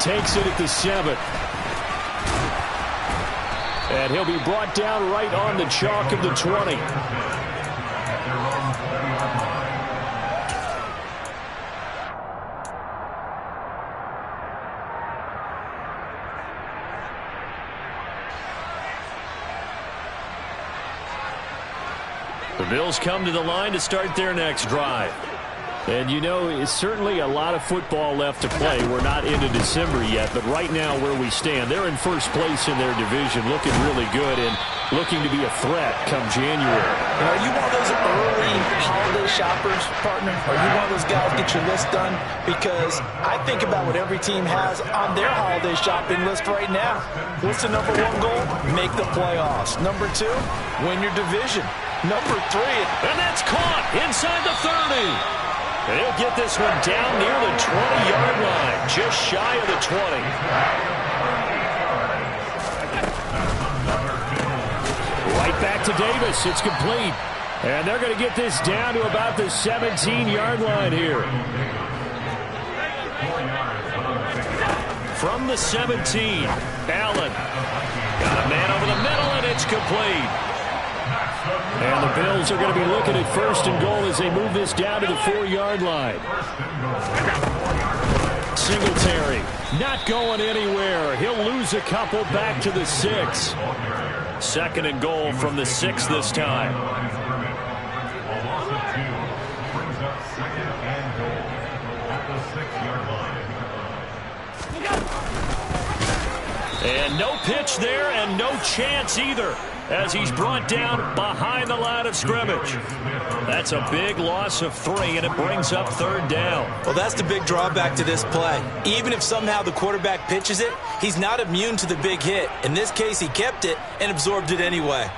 Takes it at the 7. And he'll be brought down right on the chalk of the 20. The Bills come to the line to start their next drive. And, you know, it's certainly a lot of football left to play. We're not into December yet, but right now where we stand, they're in first place in their division, looking really good and looking to be a threat come January. Are you one of those early holiday shoppers, partner? Are you one of those guys get your list done? Because I think about what every team has on their holiday shopping list right now. What's the number 1 goal? Make the playoffs. Number 2, win your division. Number 3, and that's caught inside the 30. He'll get this one down near the 20-yard line, just shy of the 20. Right back to Davis. It's complete. And they're going to get this down to about the 17-yard line here. From the 17, Allen. Got a man over the middle, and it's complete. And the Bills are going to be looking at 1st and goal as they move this down to the 4-yard line. Singletary not going anywhere. He'll lose a couple back to the 6. 2nd and goal from the 6 this time. And no pitch there and no chance either, as he's brought down behind the line of scrimmage. That's a big loss of 3, and it brings up 3rd down. Well, that's the big drawback to this play. Even if somehow the quarterback pitches it, he's not immune to the big hit. In this case, he kept it and absorbed it anyway.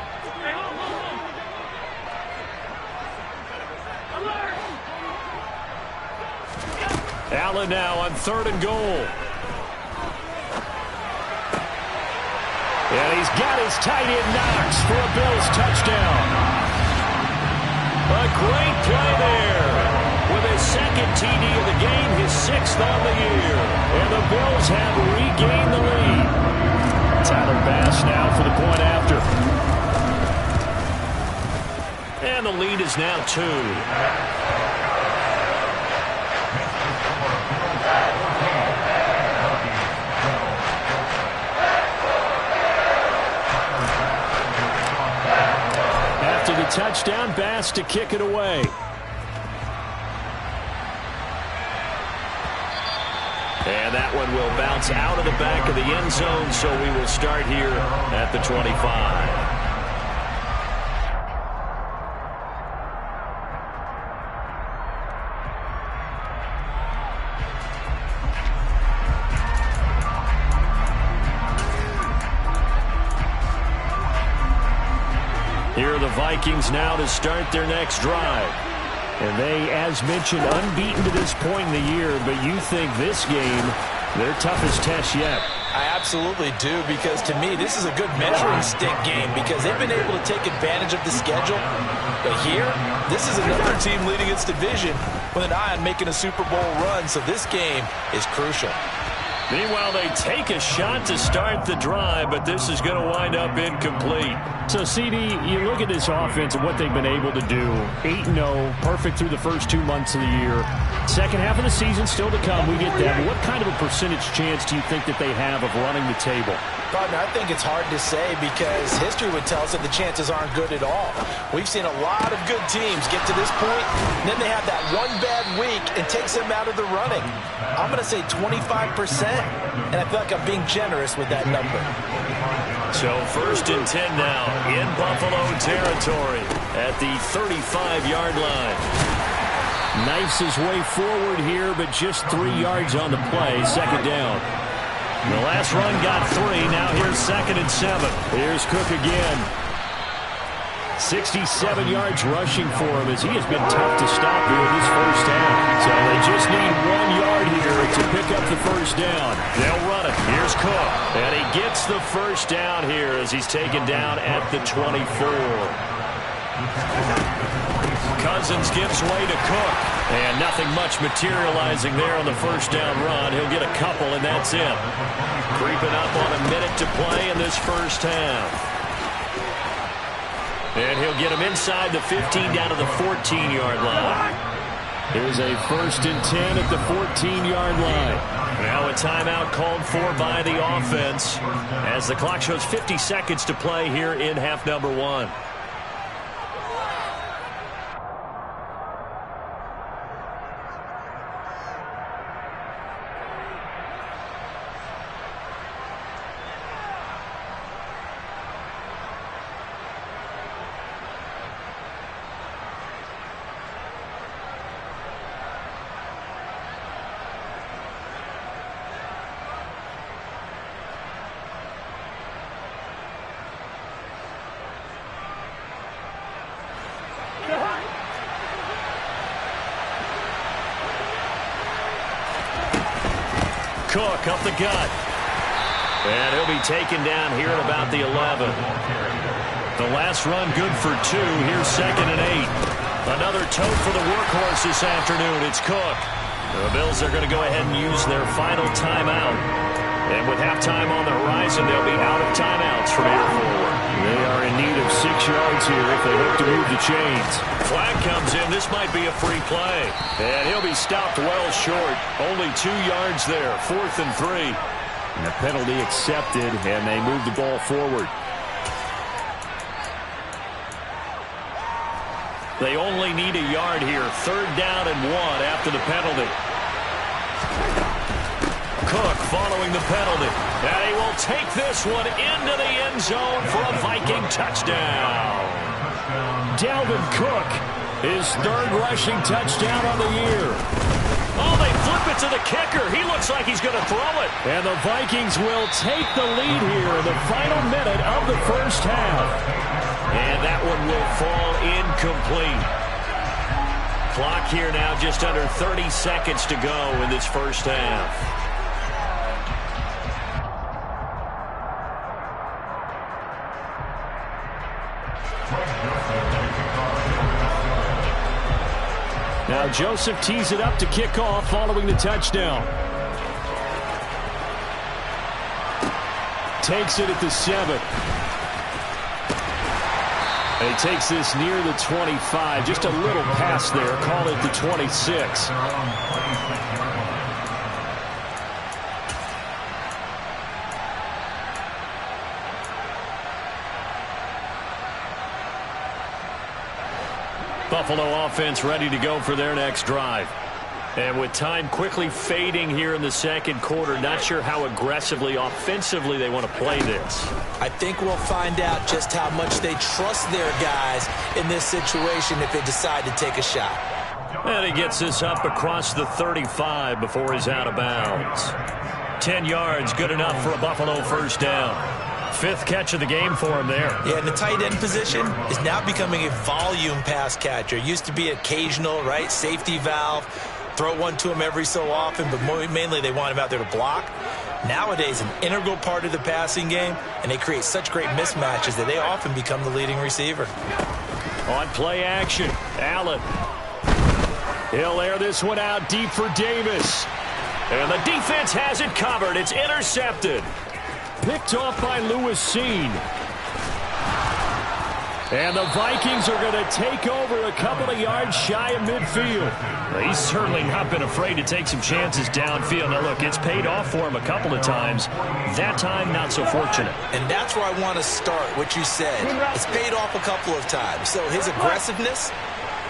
Allen now on 3rd and goal. And he's got his tight end Knox for a Bills touchdown. A great play there. With his 2nd TD of the game, his 6th on the year. And the Bills have regained the lead. Tyler Bass now for the point after. And the lead is now 2. After the touchdown, Bass to kick it away. And that one will bounce out of the back of the end zone, so we will start here at the 25. Vikings now to start their next drive. And they, as mentioned, unbeaten to this point in the year, but you think this game, their toughest test yet. I absolutely do, because to me, this is a good measuring stick game because they've been able to take advantage of the schedule. But here, this is another team leading its division with an eye on making a Super Bowl run, so this game is crucial. Meanwhile, they take a shot to start the drive, but this is going to wind up incomplete. So, CD, you look at this offense and what they've been able to do. 8-0, perfect through the first 2 months of the year. Second half of the season still to come. We get that. But what kind of a percentage chance do you think that they have of running the table? Partner, I think it's hard to say because history would tell us that the chances aren't good at all. We've seen a lot of good teams get to this point, and then they have that one bad week and takes them out of the running. I'm going to say 25%, and I feel like I'm being generous with that number. So 1st and 10 now in Buffalo territory at the 35-yard line. Knifes his way forward here, but just 3 yards on the play. Second down. The last run got 3. Now here's 2nd and 7. Here's Cook again. 67 yards rushing for him as he has been tough to stop here in this first half. So they just need 1 yard here to pick up the first down. They'll run it. Here's Cook. And he gets the first down here as he's taken down at the 24. Cousins gives way to Cook. And nothing much materializing there on the first down run. He'll get a couple, and that's it. Creeping up on a minute to play in this first half. And he'll get him inside the 15 down to the 14-yard line. Here's a 1st and 10 at the 14-yard line. Now a timeout called for by the offense as the clock shows 50 seconds to play here in half number 1. Cook up the gut. And he'll be taken down here at about the 11. The last run good for 2. Here's 2nd and 8. Another tote for the workhorse this afternoon. It's Cook. The Bills are going to go ahead and use their final timeout. And with halftime on the horizon, they'll be out of timeouts from here forward. They are in need of 6 yards here if they hope to move the chains. Flag comes in. This might be a free play. And he'll be stopped well short. Only 2 yards there. 4th and 3. And the penalty accepted, and they move the ball forward. They only need a yard here. 3rd down and 1 after the penalty. Cook following the penalty. And he will take this one into the end zone for a Viking touchdown. Dalvin Cook, his 3rd rushing touchdown on the year. Oh, they flip it to the kicker. He looks like he's going to throw it. And the Vikings will take the lead here in the final minute of the first half. And that one will fall incomplete. Clock here now just under 30 seconds to go in this first half. Now Joseph tees it up to kick off following the touchdown. Takes it at the 7. And he takes this near the 25. Just a little pass there. Call it the 26. Buffalo offense ready to go for their next drive. And with time quickly fading here in the second quarter, not sure how aggressively, offensively they want to play this. I think we'll find out just how much they trust their guys in this situation if they decide to take a shot. And he gets this up across the 35 before he's out of bounds. 10 yards, good enough for a Buffalo first down. fifth catch of the game for him there. Yeah, and the tight end position is now becoming a volume pass catcher. It used to be occasional, right? Safety valve. Throw one to him every so often, but mainly they want him out there to block. Nowadays, an integral part of the passing game, and they create such great mismatches that they often become the leading receiver. On play action, Allen. He'll air this one out deep for Davis. And the defense has it covered. It's intercepted. Picked off by Lewis Seen. And the Vikings are going to take over a couple of yards shy of midfield. He's certainly not been afraid to take some chances downfield. Now, look, it's paid off for him a couple of times. That time, not so fortunate. And that's where I want to start, what you said. It's paid off a couple of times. So his aggressiveness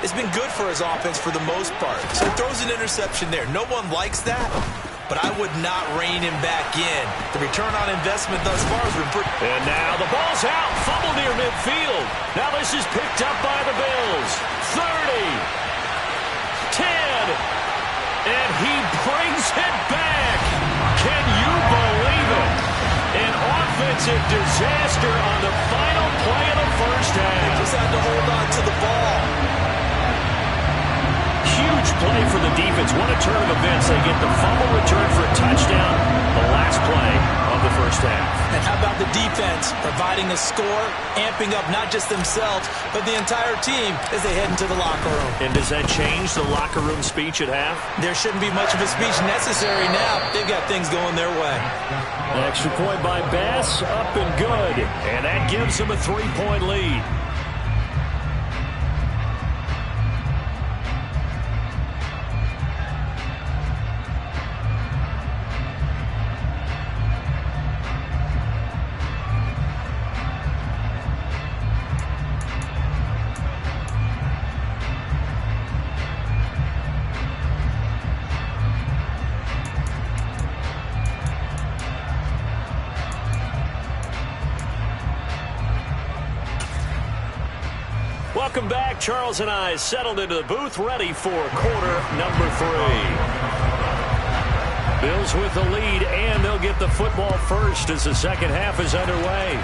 has been good for his offense for the most part. So he throws an interception there. No one likes that, but I would not rein him back in. The return on investment thus far has been pretty. And now the ball's out. Fumble near midfield. Now this is picked up by the Bills. 30. 10. And he brings it back. Can you believe it? An offensive disaster on the final play of the first half. Just had to hold on to the ball. Huge play for the defense. What a turn of events. They get the fumble return for a touchdown. The last play of the first half. And how about the defense providing a score, amping up not just themselves, but the entire team as they head into the locker room. And does that change the locker room speech at half? There shouldn't be much of a speech necessary now. They've got things going their way. An extra point by Bass, up and good. And that gives them a 3-point lead. Welcome back. Charles and I settled into the booth, ready for quarter number 3. Bills with the lead, and they'll get the football first as the second half is underway.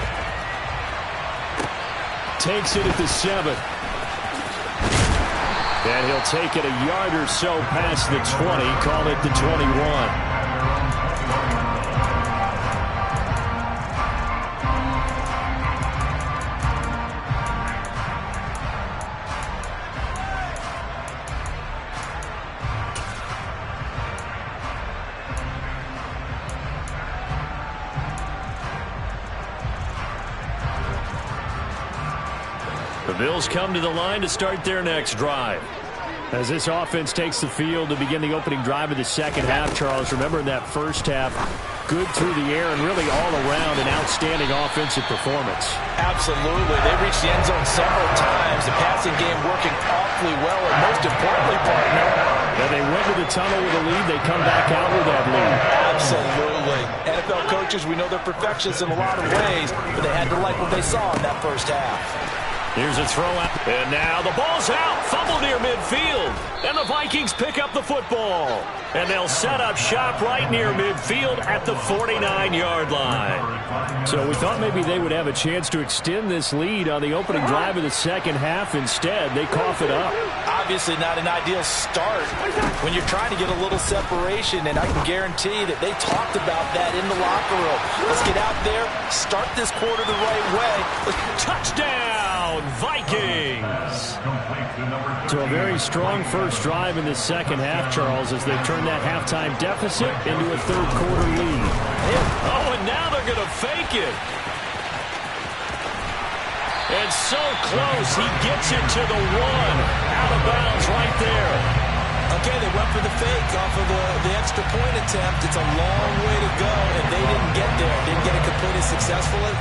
Takes it at the 7. And he'll take it a yard or so past the 20, call it the 21. The Bills come to the line to start their next drive. As this offense takes the field to begin the opening drive of the second half, Charles, remember in that first half, good through the air and really all around an outstanding offensive performance. Absolutely. They reached the end zone several times. The passing game working awfully well, and most importantly, partner. Yeah, they went to the tunnel with a lead. They come back out with that lead. Absolutely. NFL coaches, we know they're perfectionists in a lot of ways, but they had to like what they saw in that first half. Here's a throw out. And now the ball's out. Fumble near midfield. And the Vikings pick up the football. And they'll set up shop right near midfield at the 49-yard line. So we thought maybe they would have a chance to extend this lead on the opening drive of the second half. Instead, they cough it up. Obviously not an ideal start when you're trying to get a little separation, and I can guarantee that they talked about that in the locker room. Let's get out there, start this quarter the right way. Touchdown, Vikings! So a very strong first drive in the second half, Charles, as they turn that halftime deficit into a third quarter lead. Oh, and now they're going to fake it. And so close, he gets it to the 1. Out of bounds right there. Okay, they went for the fake off of the extra point attempt. It's a long way to go, and they didn't get there. Didn't get it completed successfully.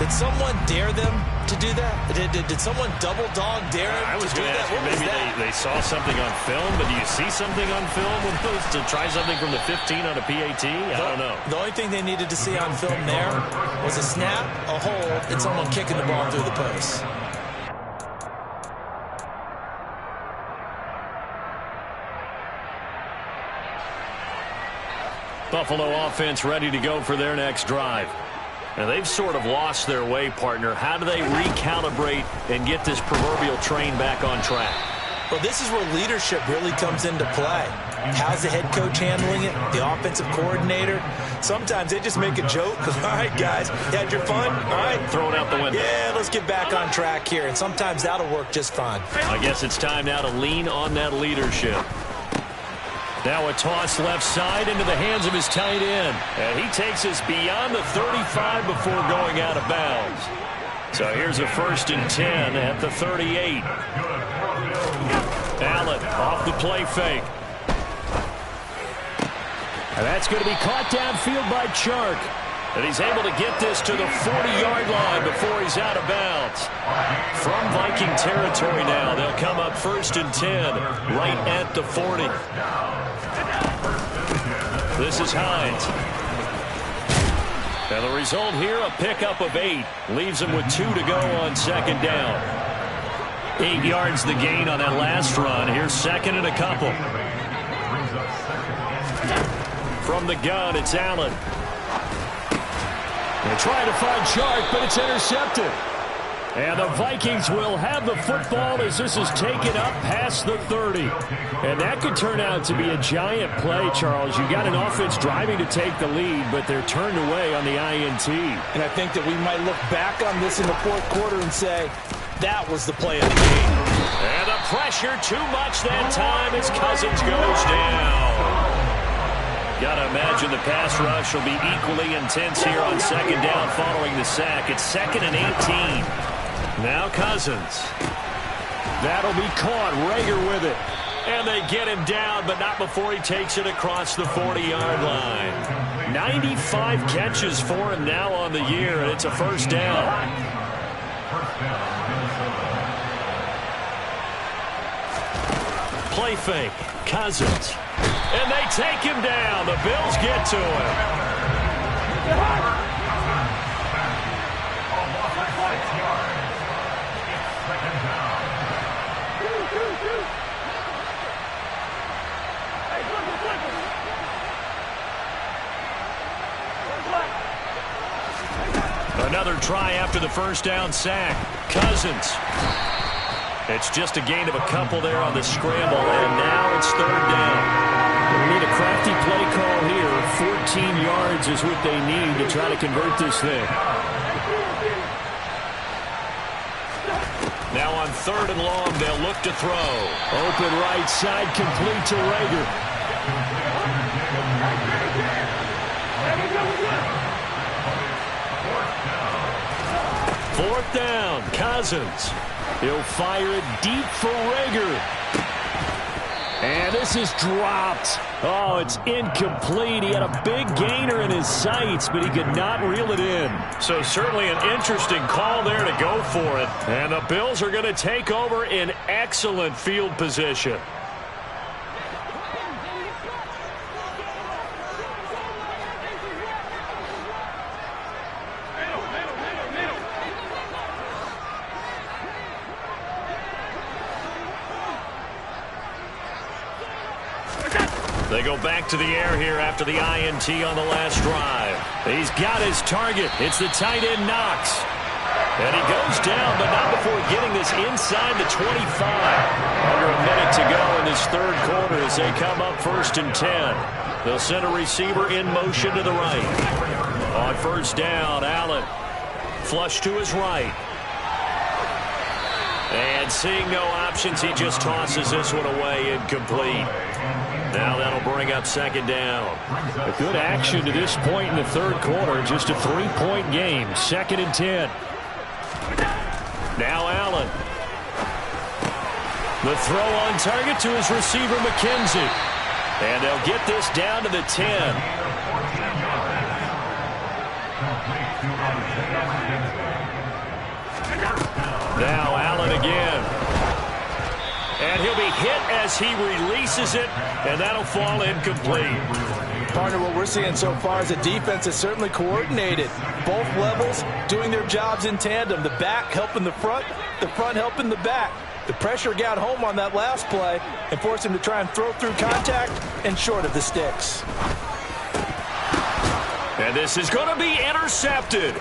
Did someone dare them to do that? Did someone double dog dare them to do that? What was maybe that? they saw something on film, but do you see something on film with those to try something from the 15 on a PAT? I don't know. The only thing they needed to see on film there was a snap, a hold, and someone kicking the ball through the post. Buffalo offense ready to go for their next drive. And they've sort of lost their way, partner. How do they recalibrate and get this proverbial train back on track? Well, this is where leadership really comes into play. How's the head coach handling it? The offensive coordinator? Sometimes they just make a joke. All right, guys, you had your fun? All right. Throw it out the window. Yeah, let's get back on track here. And sometimes that'll work just fine. I guess it's time now to lean on that leadership. Now a toss left side into the hands of his tight end. And he takes us beyond the 35 before going out of bounds. So here's a 1st and 10 at the 38. Allen off the play fake. And that's going to be caught downfield by Chark. And he's able to get this to the 40-yard line before he's out of bounds. From Viking territory now, they'll come up 1st and 10 right at the 40. This is Hines. And the result here, a pickup of 8. Leaves him with 2 to go on 2nd down. 8 yards the gain on that last run. Here's 2nd and a couple. From the gun, it's Allen. They're trying to find Chark, but it's intercepted. And the Vikings will have the football as this is taken up past the 30. And that could turn out to be a giant play, Charles. You got an offense driving to take the lead, but they're turned away on the INT. And I think that we might look back on this in the 4th quarter and say, that was the play of the game. And the pressure too much that time as Cousins goes down. Got to imagine the pass rush will be equally intense here on 2nd down following the sack. It's 2nd and 18. Now Cousins. That'll be caught. Rager with it. And they get him down, but not before he takes it across the 40-yard line. 95 catches for him now on the year, and it's a 1st down. Play fake. Cousins. And they take him down. The Bills get to him. Another try after the 1st down sack. Cousins. It's just a gain of a couple there on the scramble, and now it's 3rd down. We need a crafty play call here. 14 yards is what they need to try to convert this thing. Now on 3rd and long, they'll look to throw. Open right side, complete to Rager. Fourth down, Cousins. He'll fire it deep for Rager. And this is dropped. Oh, it's incomplete. He had a big gainer in his sights, but he could not reel it in. So certainly an interesting call there to go for it. And the Bills are going to take over in excellent field position. They go back to the air here after the INT on the last drive. He's got his target. It's the tight end Knox. And he goes down, but not before getting this inside the 25. Under a minute to go in this 3rd quarter as they come up 1st and 10. They'll send a receiver in motion to the right. On 1st down, Allen. Flush to his right. And seeing no options, he just tosses this one away incomplete. Now that'll bring up 2nd down. A good action to this point in the 3rd quarter. Just a 3-point game. 2nd and 10. Now Allen. The throw on target to his receiver, McKenzie. And they'll get this down to the 10. Now Allen again. And he'll be hit as he releases it, and that'll fall incomplete. Partner, what we're seeing so far is the defense is certainly coordinated. Both levels doing their jobs in tandem. The back helping the front helping the back. The pressure got home on that last play and forced him to try and throw through contact and short of the sticks. And this is going to be intercepted.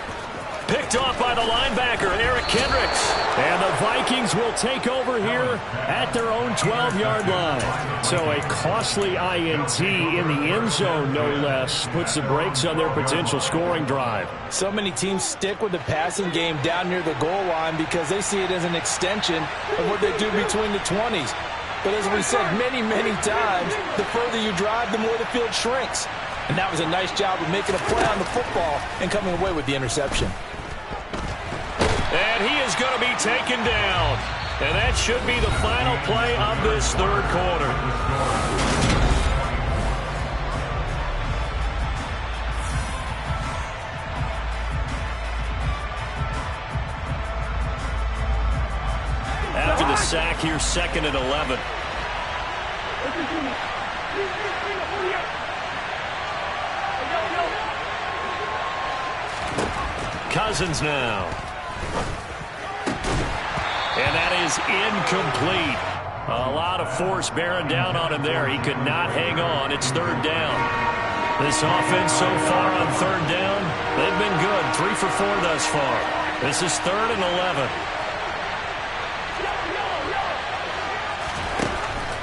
Picked off by the linebacker, Eric Kendricks. And the Vikings will take over here at their own 12-yard line. So a costly INT in the end zone, no less, puts the brakes on their potential scoring drive. So many teams stick with the passing game down near the goal line because they see it as an extension of what they do between the 20s. But as we said many, many times, the further you drive, the more the field shrinks. And that was a nice job of making a play on the football and coming away with the interception. And he is going to be taken down. And that should be the final play of this third quarter. After the sack, here's 2nd and 11. Cousins now. And that is incomplete. A lot of force bearing down on him there. He could not hang on. It's 3rd down. This offense so far on 3rd down, they've been good. 3 for 4 thus far. This is 3rd and 11.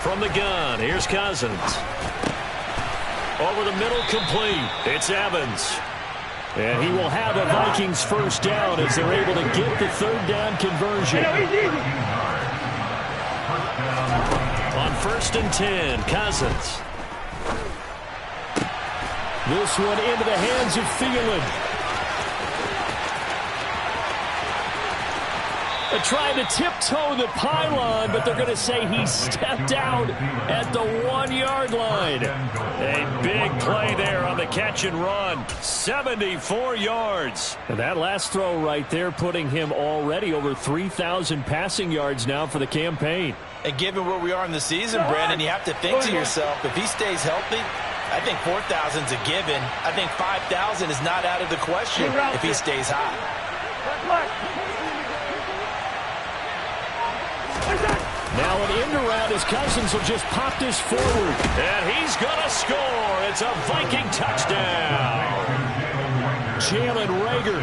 From the gun, here's Cousins. Over the middle, complete. It's Evans. And he will have a Vikings first down as they're able to get the 3rd down conversion. On 1st and 10, Cousins. This one into the hands of Thielen. They're trying to tiptoe the pylon, but they're going to say he stepped out at the 1-yard line. A big play there on the catch and run. 74 yards. And that last throw right there putting him already over 3,000 passing yards now for the campaign. And given where we are in the season, Brandon, you have to think to yourself, if he stays healthy, I think 4,000's a given. I think 5,000 is not out of the question if he stays hot. Now an end around as Cousins will just pop this forward. And he's going to score. It's a Viking touchdown. Jalen Reagor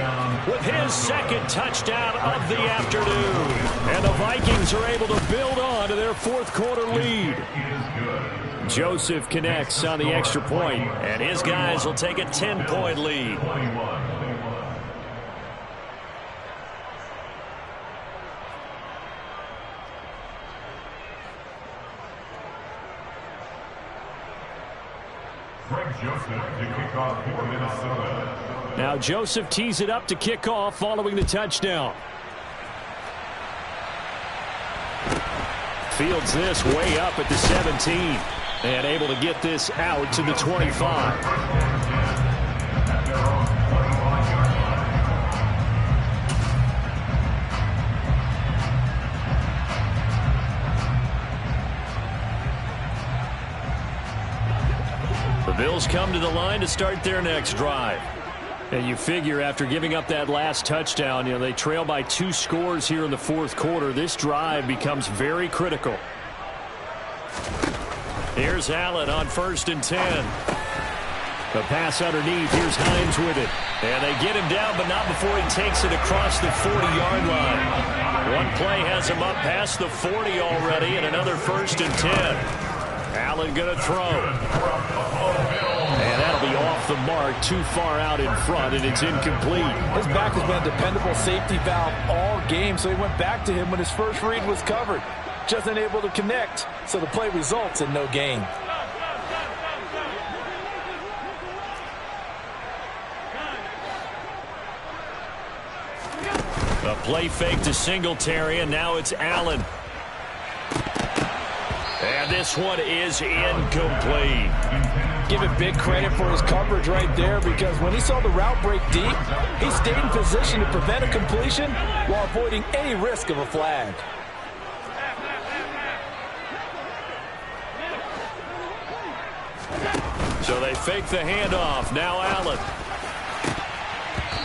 with his 2nd touchdown of the afternoon. And the Vikings are able to build on to their 4th quarter lead. Joseph connects on the extra point, and his guys will take a 10-point lead. Now Joseph tees it up to kick off following the touchdown. Fields this way up at the 17 and able to get this out to the 25. The Bills come to the line to start their next drive. And you figure after giving up that last touchdown, they trail by 2 scores here in the 4th quarter. This drive becomes very critical. Here's Allen on 1st and 10. The pass underneath. Here's Hines with it. And they get him down, but not before he takes it across the 40-yard line. One play has him up past the 40 already, and another 1st and 10. Allen going to throw. And that'll be off the mark, too far out in front, and it's incomplete. His back has been a dependable safety valve all game, so he went back to him when his first read was covered. Just unable to connect, so the play results in no gain. A play fake to Singletary, and now it's Allen. And this one is incomplete. Give it big credit for his coverage right there, because when he saw the route break deep, he stayed in position to prevent a completion while avoiding any risk of a flag. So they fake the handoff. Now Allen.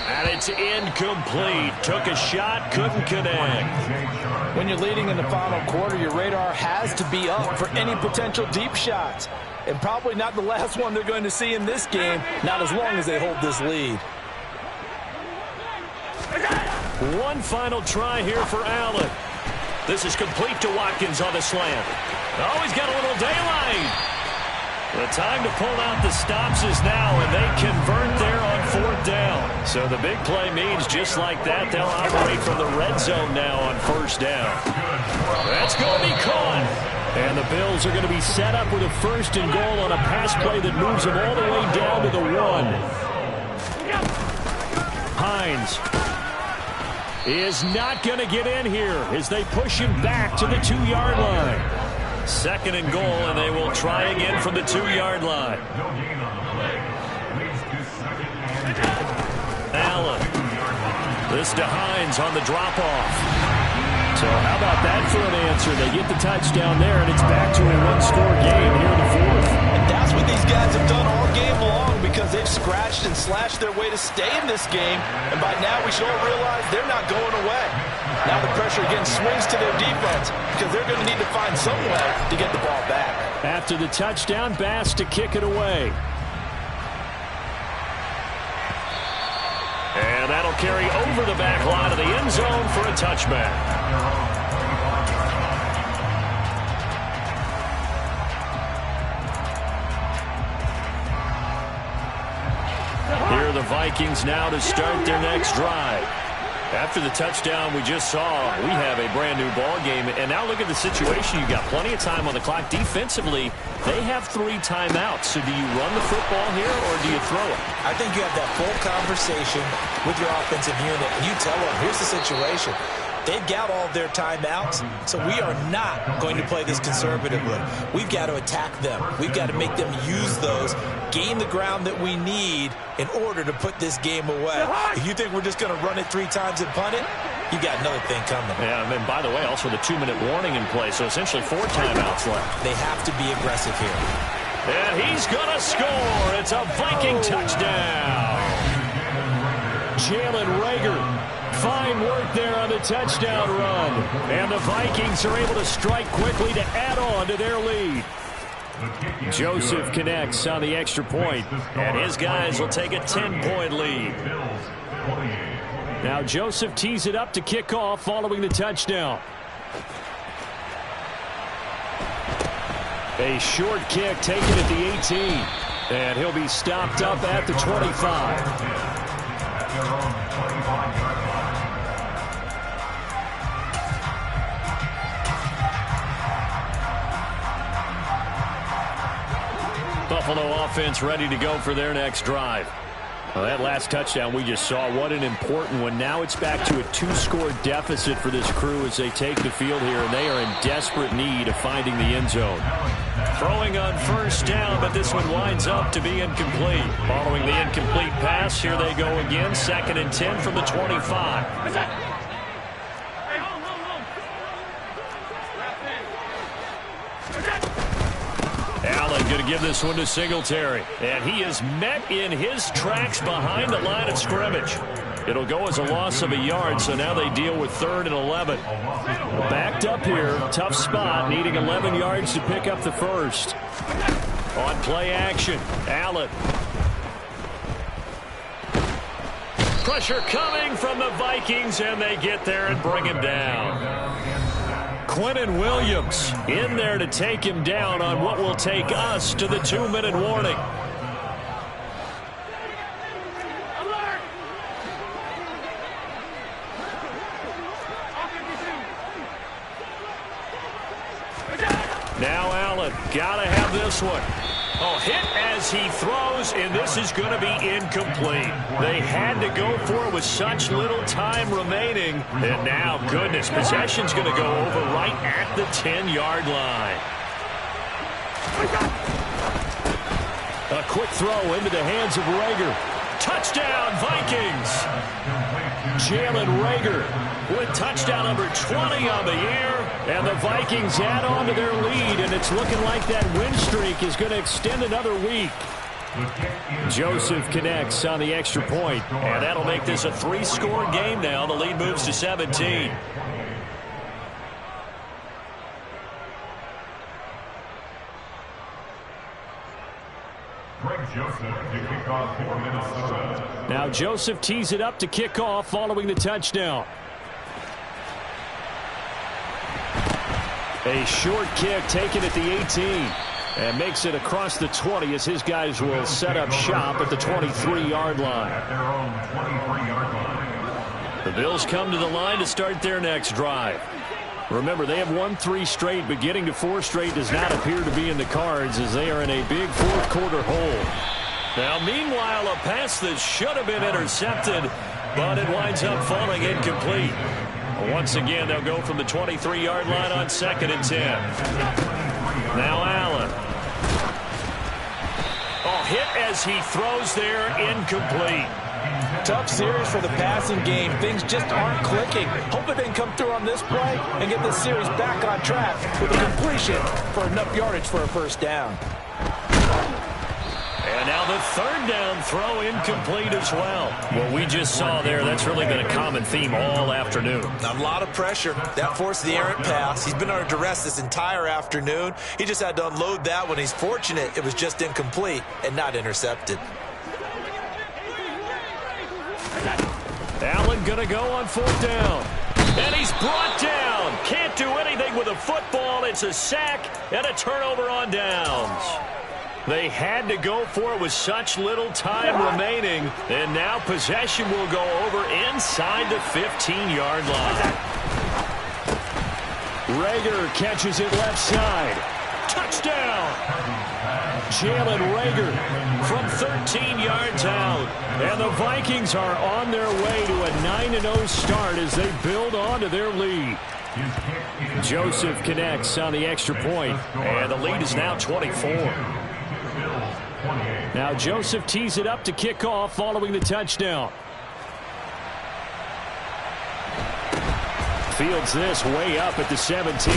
And it's incomplete. Took a shot, couldn't connect. When you're leading in the final quarter, your radar has to be up for any potential deep shots. and probably not the last one they're going to see in this game, not as long as they hold this lead. One final try here for Allen. This is complete to Watkins on the slant. Oh, he's got a little daylight. The time to pull out the stops is now, and they convert there on 4th down. So the big play means just like that, they'll operate from the red zone now on 1st down. That's going to be caught. And the Bills are going to be set up with a 1st and goal on a pass play that moves them all the way down to the 1. Hines is not going to get in here as they push him back to the 2-yard line. 2nd and goal, and they will try again from the 2-yard line. Allen. This to Hines on the drop-off. So how about that for an answer? They get the touchdown there, and it's back to a 1-score game here in the 4th. And that's what these guys have done all game long, because they've scratched and slashed their way to stay in this game. And by now we should all realize they're not going away. Now the pressure again swings to their defense, because they're going to need to find some way to get the ball back. After the touchdown, Bass to kick it away. And that'll carry over the back line of the end zone for a touchback. Here are the Vikings now to start their next drive. After the touchdown we just saw, we have a brand new ball game. And now look at the situation. You've got plenty of time on the clock. Defensively, they have 3 timeouts. So do you run the football here or do you throw it? I think you have that full conversation with your offensive unit. And you tell them, here's the situation. They've got all of their timeouts, so we are not going to play this conservatively. We've got to attack them. We've got to make them use those, gain the ground that we need in order to put this game away. If you think we're just going to run it 3 times and punt it, you got another thing coming. Yeah, and by the way, also the 2-minute warning in play, so essentially 4 timeouts left. They have to be aggressive here. And he's going to score. It's a Viking touchdown. Jalen Reagor. Fine work there on the touchdown run. And the Vikings are able to strike quickly to add on to their lead. Joseph connects on the extra point, and his guys will take a 10-point lead. Now Joseph tees it up to kick off following the touchdown. A short kick taken at the 18. And he'll be stopped up at the 25. Buffalo offense ready to go for their next drive. Well, that last touchdown we just saw, what an important one. Now it's back to a 2-score deficit for this crew as they take the field here, and they are in desperate need of finding the end zone. Throwing on 1st down, but this one winds up to be incomplete. Following the incomplete pass, here they go again. 2nd and 10 from the 25. Allen going to give this one to Singletary. And he is met in his tracks behind the line of scrimmage. It'll go as a loss of a yard, so now they deal with 3rd and 11. Backed up here, tough spot, needing 11 yards to pick up the 1st. On play action, Allen. Pressure coming from the Vikings, and they get there and bring him down. Quentin Williams in there to take him down on what will take us to the 2-minute warning. Now Allen, gotta have this one. Oh, hit as he throws, and this is going to be incomplete. They had to go for it with such little time remaining. And now, goodness, possession's going to go over right at the 10-yard line. A quick throw into the hands of Reagor. Touchdown, Vikings! Jalen Reagor with touchdown number 20 on the year. And the Vikings add on to their lead, and it's looking like that win streak is going to extend another week. Joseph connects on the extra point, and that'll make this a 3-score game now. The lead moves to 17. Now Joseph tees it up to kick off following the touchdown. A short kick taken at the 18 and makes it across the 20 as his guys will set up shop at the 23-yard line. The Bills come to the line to start their next drive. Remember, they have won 3 straight, but getting to 4 straight does not appear to be in the cards as they are in a big fourth-quarter hole. Now, meanwhile, a pass that should have been intercepted, but it winds up falling incomplete. Once again, they'll go from the 23-yard line on 2nd and 10. Now Allen. Oh, hit as he throws there, incomplete. Tough series for the passing game. Things just aren't clicking. Hoping they can come through on this play and get this series back on track with a completion for enough yardage for a first down. And now the 3rd down throw incomplete as well. What we just saw there, that's really been a common theme all afternoon. A lot of pressure. That forced the errant pass. He's been under duress this entire afternoon. He just had to unload that one. He's fortunate it was just incomplete and not intercepted. Allen going to go on 4th down. And he's brought down. Can't do anything with a football. It's a sack and a turnover on downs. They had to go for it with such little time remaining. And now possession will go over inside the 15-yard line. Rager catches it left side. Touchdown! Jalen Rager from 13 yards out. And the Vikings are on their way to a 9-0 start as they build on to their lead. Joseph connects on the extra point, and the lead is now 24. Now Joseph tees it up to kick off following the touchdown. Fields this way up at the 17.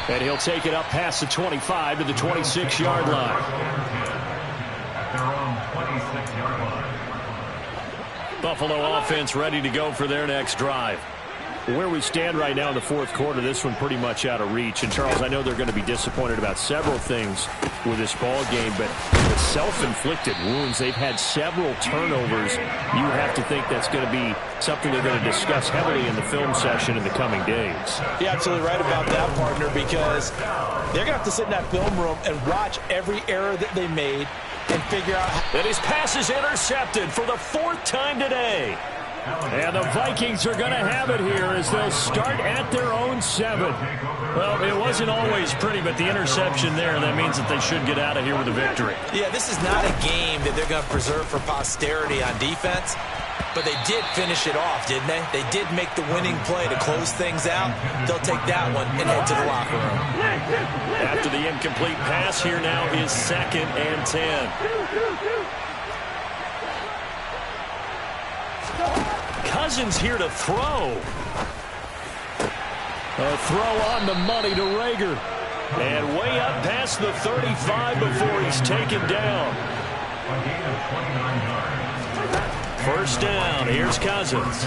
And he'll take it up past the 25 to the 26-yard line. Buffalo offense ready to go for their next drive. Where we stand right now in the 4th quarter, this one pretty much out of reach. And, Charles, I know they're going to be disappointed about several things with this ball game, but the self-inflicted wounds, they've had several turnovers. You have to think that's going to be something they're going to discuss heavily in the film session in the coming days. You're absolutely right about that, partner, because they're going to have to sit in that film room and watch every error that they made and figure out. And his pass is intercepted for the 4th time today. And the Vikings are going to have it here as they'll start at their own 7. Well, it wasn't always pretty, but the interception there, that means that they should get out of here with a victory. Yeah, this is not a game that they're going to preserve for posterity on defense, but they did finish it off, didn't they? They did make the winning play to close things out. They'll take that one and head to the locker room. After the incomplete pass, here now is 2nd and 10. Cousins here to throw. A throw on the money to Rager. And way up past the 35 before he's taken down. 1st down. Here's Cousins.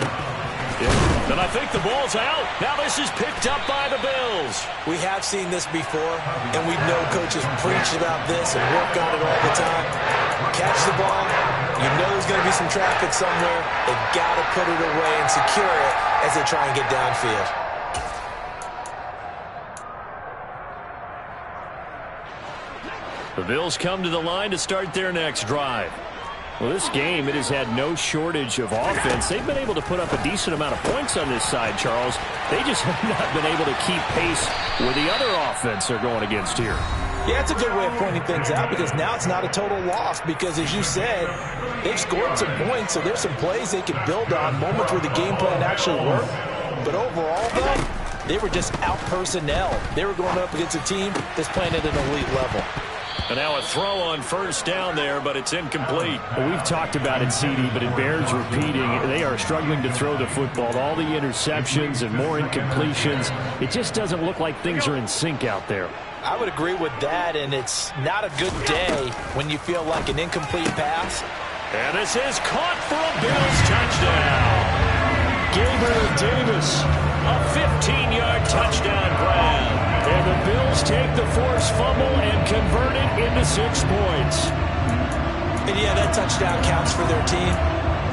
And I think the ball's out. Now this is picked up by the Bills. We have seen this before, and we know coaches preach about this and work on it all the time. Catch the ball. You know there's going to be some traffic somewhere. They've got to put it away and secure it as they try and get downfield. The Bills come to the line to start their next drive. Well, this game, it has had no shortage of offense. They've been able to put up a decent amount of points on this side, Charles. They just have not been able to keep pace with the other offense they're going against here. Yeah, it's a good way of pointing things out because now it's not a total loss because, as you said, they've scored some points, so there's some plays they can build on, moments where the game plan actually worked. But overall, though, they were just out-personnel. They were going up against a team that's playing at an elite level. And now a throw on 1st down there, but it's incomplete. Well, we've talked about it, CD, but it bears repeating. They are struggling to throw the football. All the interceptions and more incompletions. It just doesn't look like things are in sync out there. I would agree with that, and it's not a good day when you feel like an incomplete pass. And this is caught for a Bills touchdown. Gabriel Davis, a 15-yard touchdown grab. And the Bills take the forced fumble and convert it into 6 points. And yeah, that touchdown counts for their team,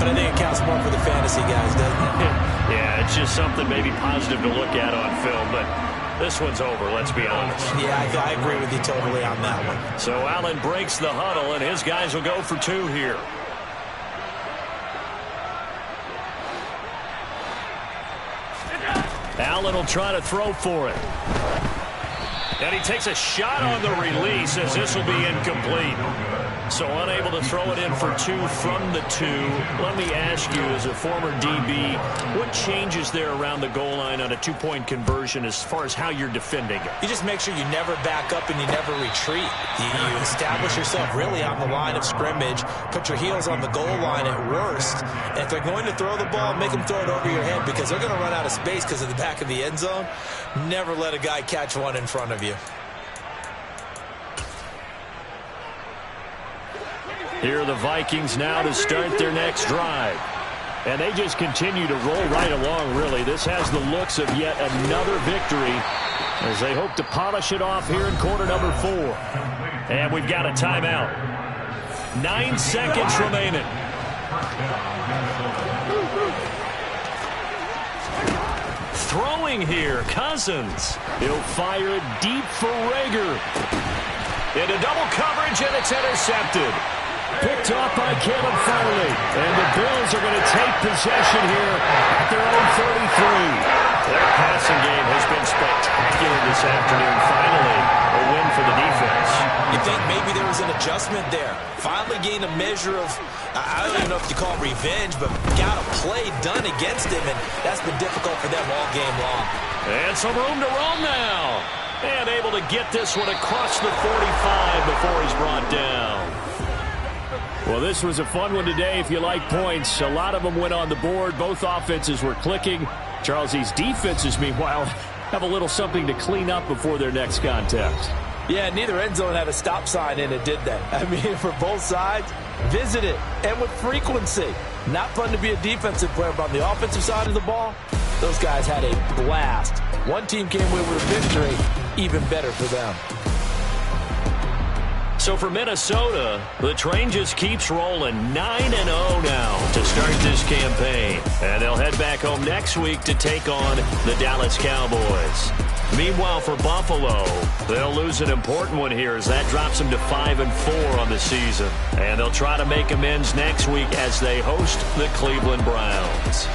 but I think it counts more for the fantasy guys, doesn't it? Yeah, it's just something maybe positive to look at on film, but this one's over, let's be honest. Yeah, I agree with you totally on that one. So Allen breaks the huddle, and his guys will go for 2 here. Allen will try to throw for it. And he takes a shot on the release as this will be incomplete. So unable to throw it in for 2 from the 2. Let me ask you, as a former DB, what changes there around the goal line on a 2-point conversion as far as how you're defending it? You just make sure you never back up and you never retreat. You establish yourself really on the line of scrimmage, put your heels on the goal line at worst. And if they're going to throw the ball, make them throw it over your head because they're going to run out of space because of the back of the end zone. Never let a guy catch one in front of you. Here are the Vikings now to start their next drive. And they just continue to roll right along, really. This has the looks of yet another victory as they hope to polish it off here in quarter number 4. And we've got a timeout. 9 seconds remaining. Throwing here, Cousins. He'll fire it deep for Rager. Into double coverage, and it's intercepted. Picked off by Caleb Farley. And the Bills are going to take possession here at their own 33. Their passing game has been spectacular this afternoon. Finally, a win for the defense. You think maybe there was an adjustment there. Finally gained a measure of, I don't even know if you call it revenge, but got a play done against him, and that's been difficult for them all game long. And some room to roam now. And able to get this one across the 45 before he's brought down. Well, this was a fun one today if you like points. A lot of them went on the board. Both offenses were clicking. Charles, these defenses, meanwhile, have a little something to clean up before their next contest. Yeah, neither end zone had a stop sign in it, did they? I mean, for both sides, visit it, and with frequency. Not fun to be a defensive player, but on the offensive side of the ball, those guys had a blast. One team came away with a victory, even better for them. So for Minnesota, the train just keeps rolling 9-0 now to start this campaign. And they'll head back home next week to take on the Dallas Cowboys. Meanwhile, for Buffalo, they'll lose an important one here as that drops them to 5-4 on the season. And they'll try to make amends next week as they host the Cleveland Browns.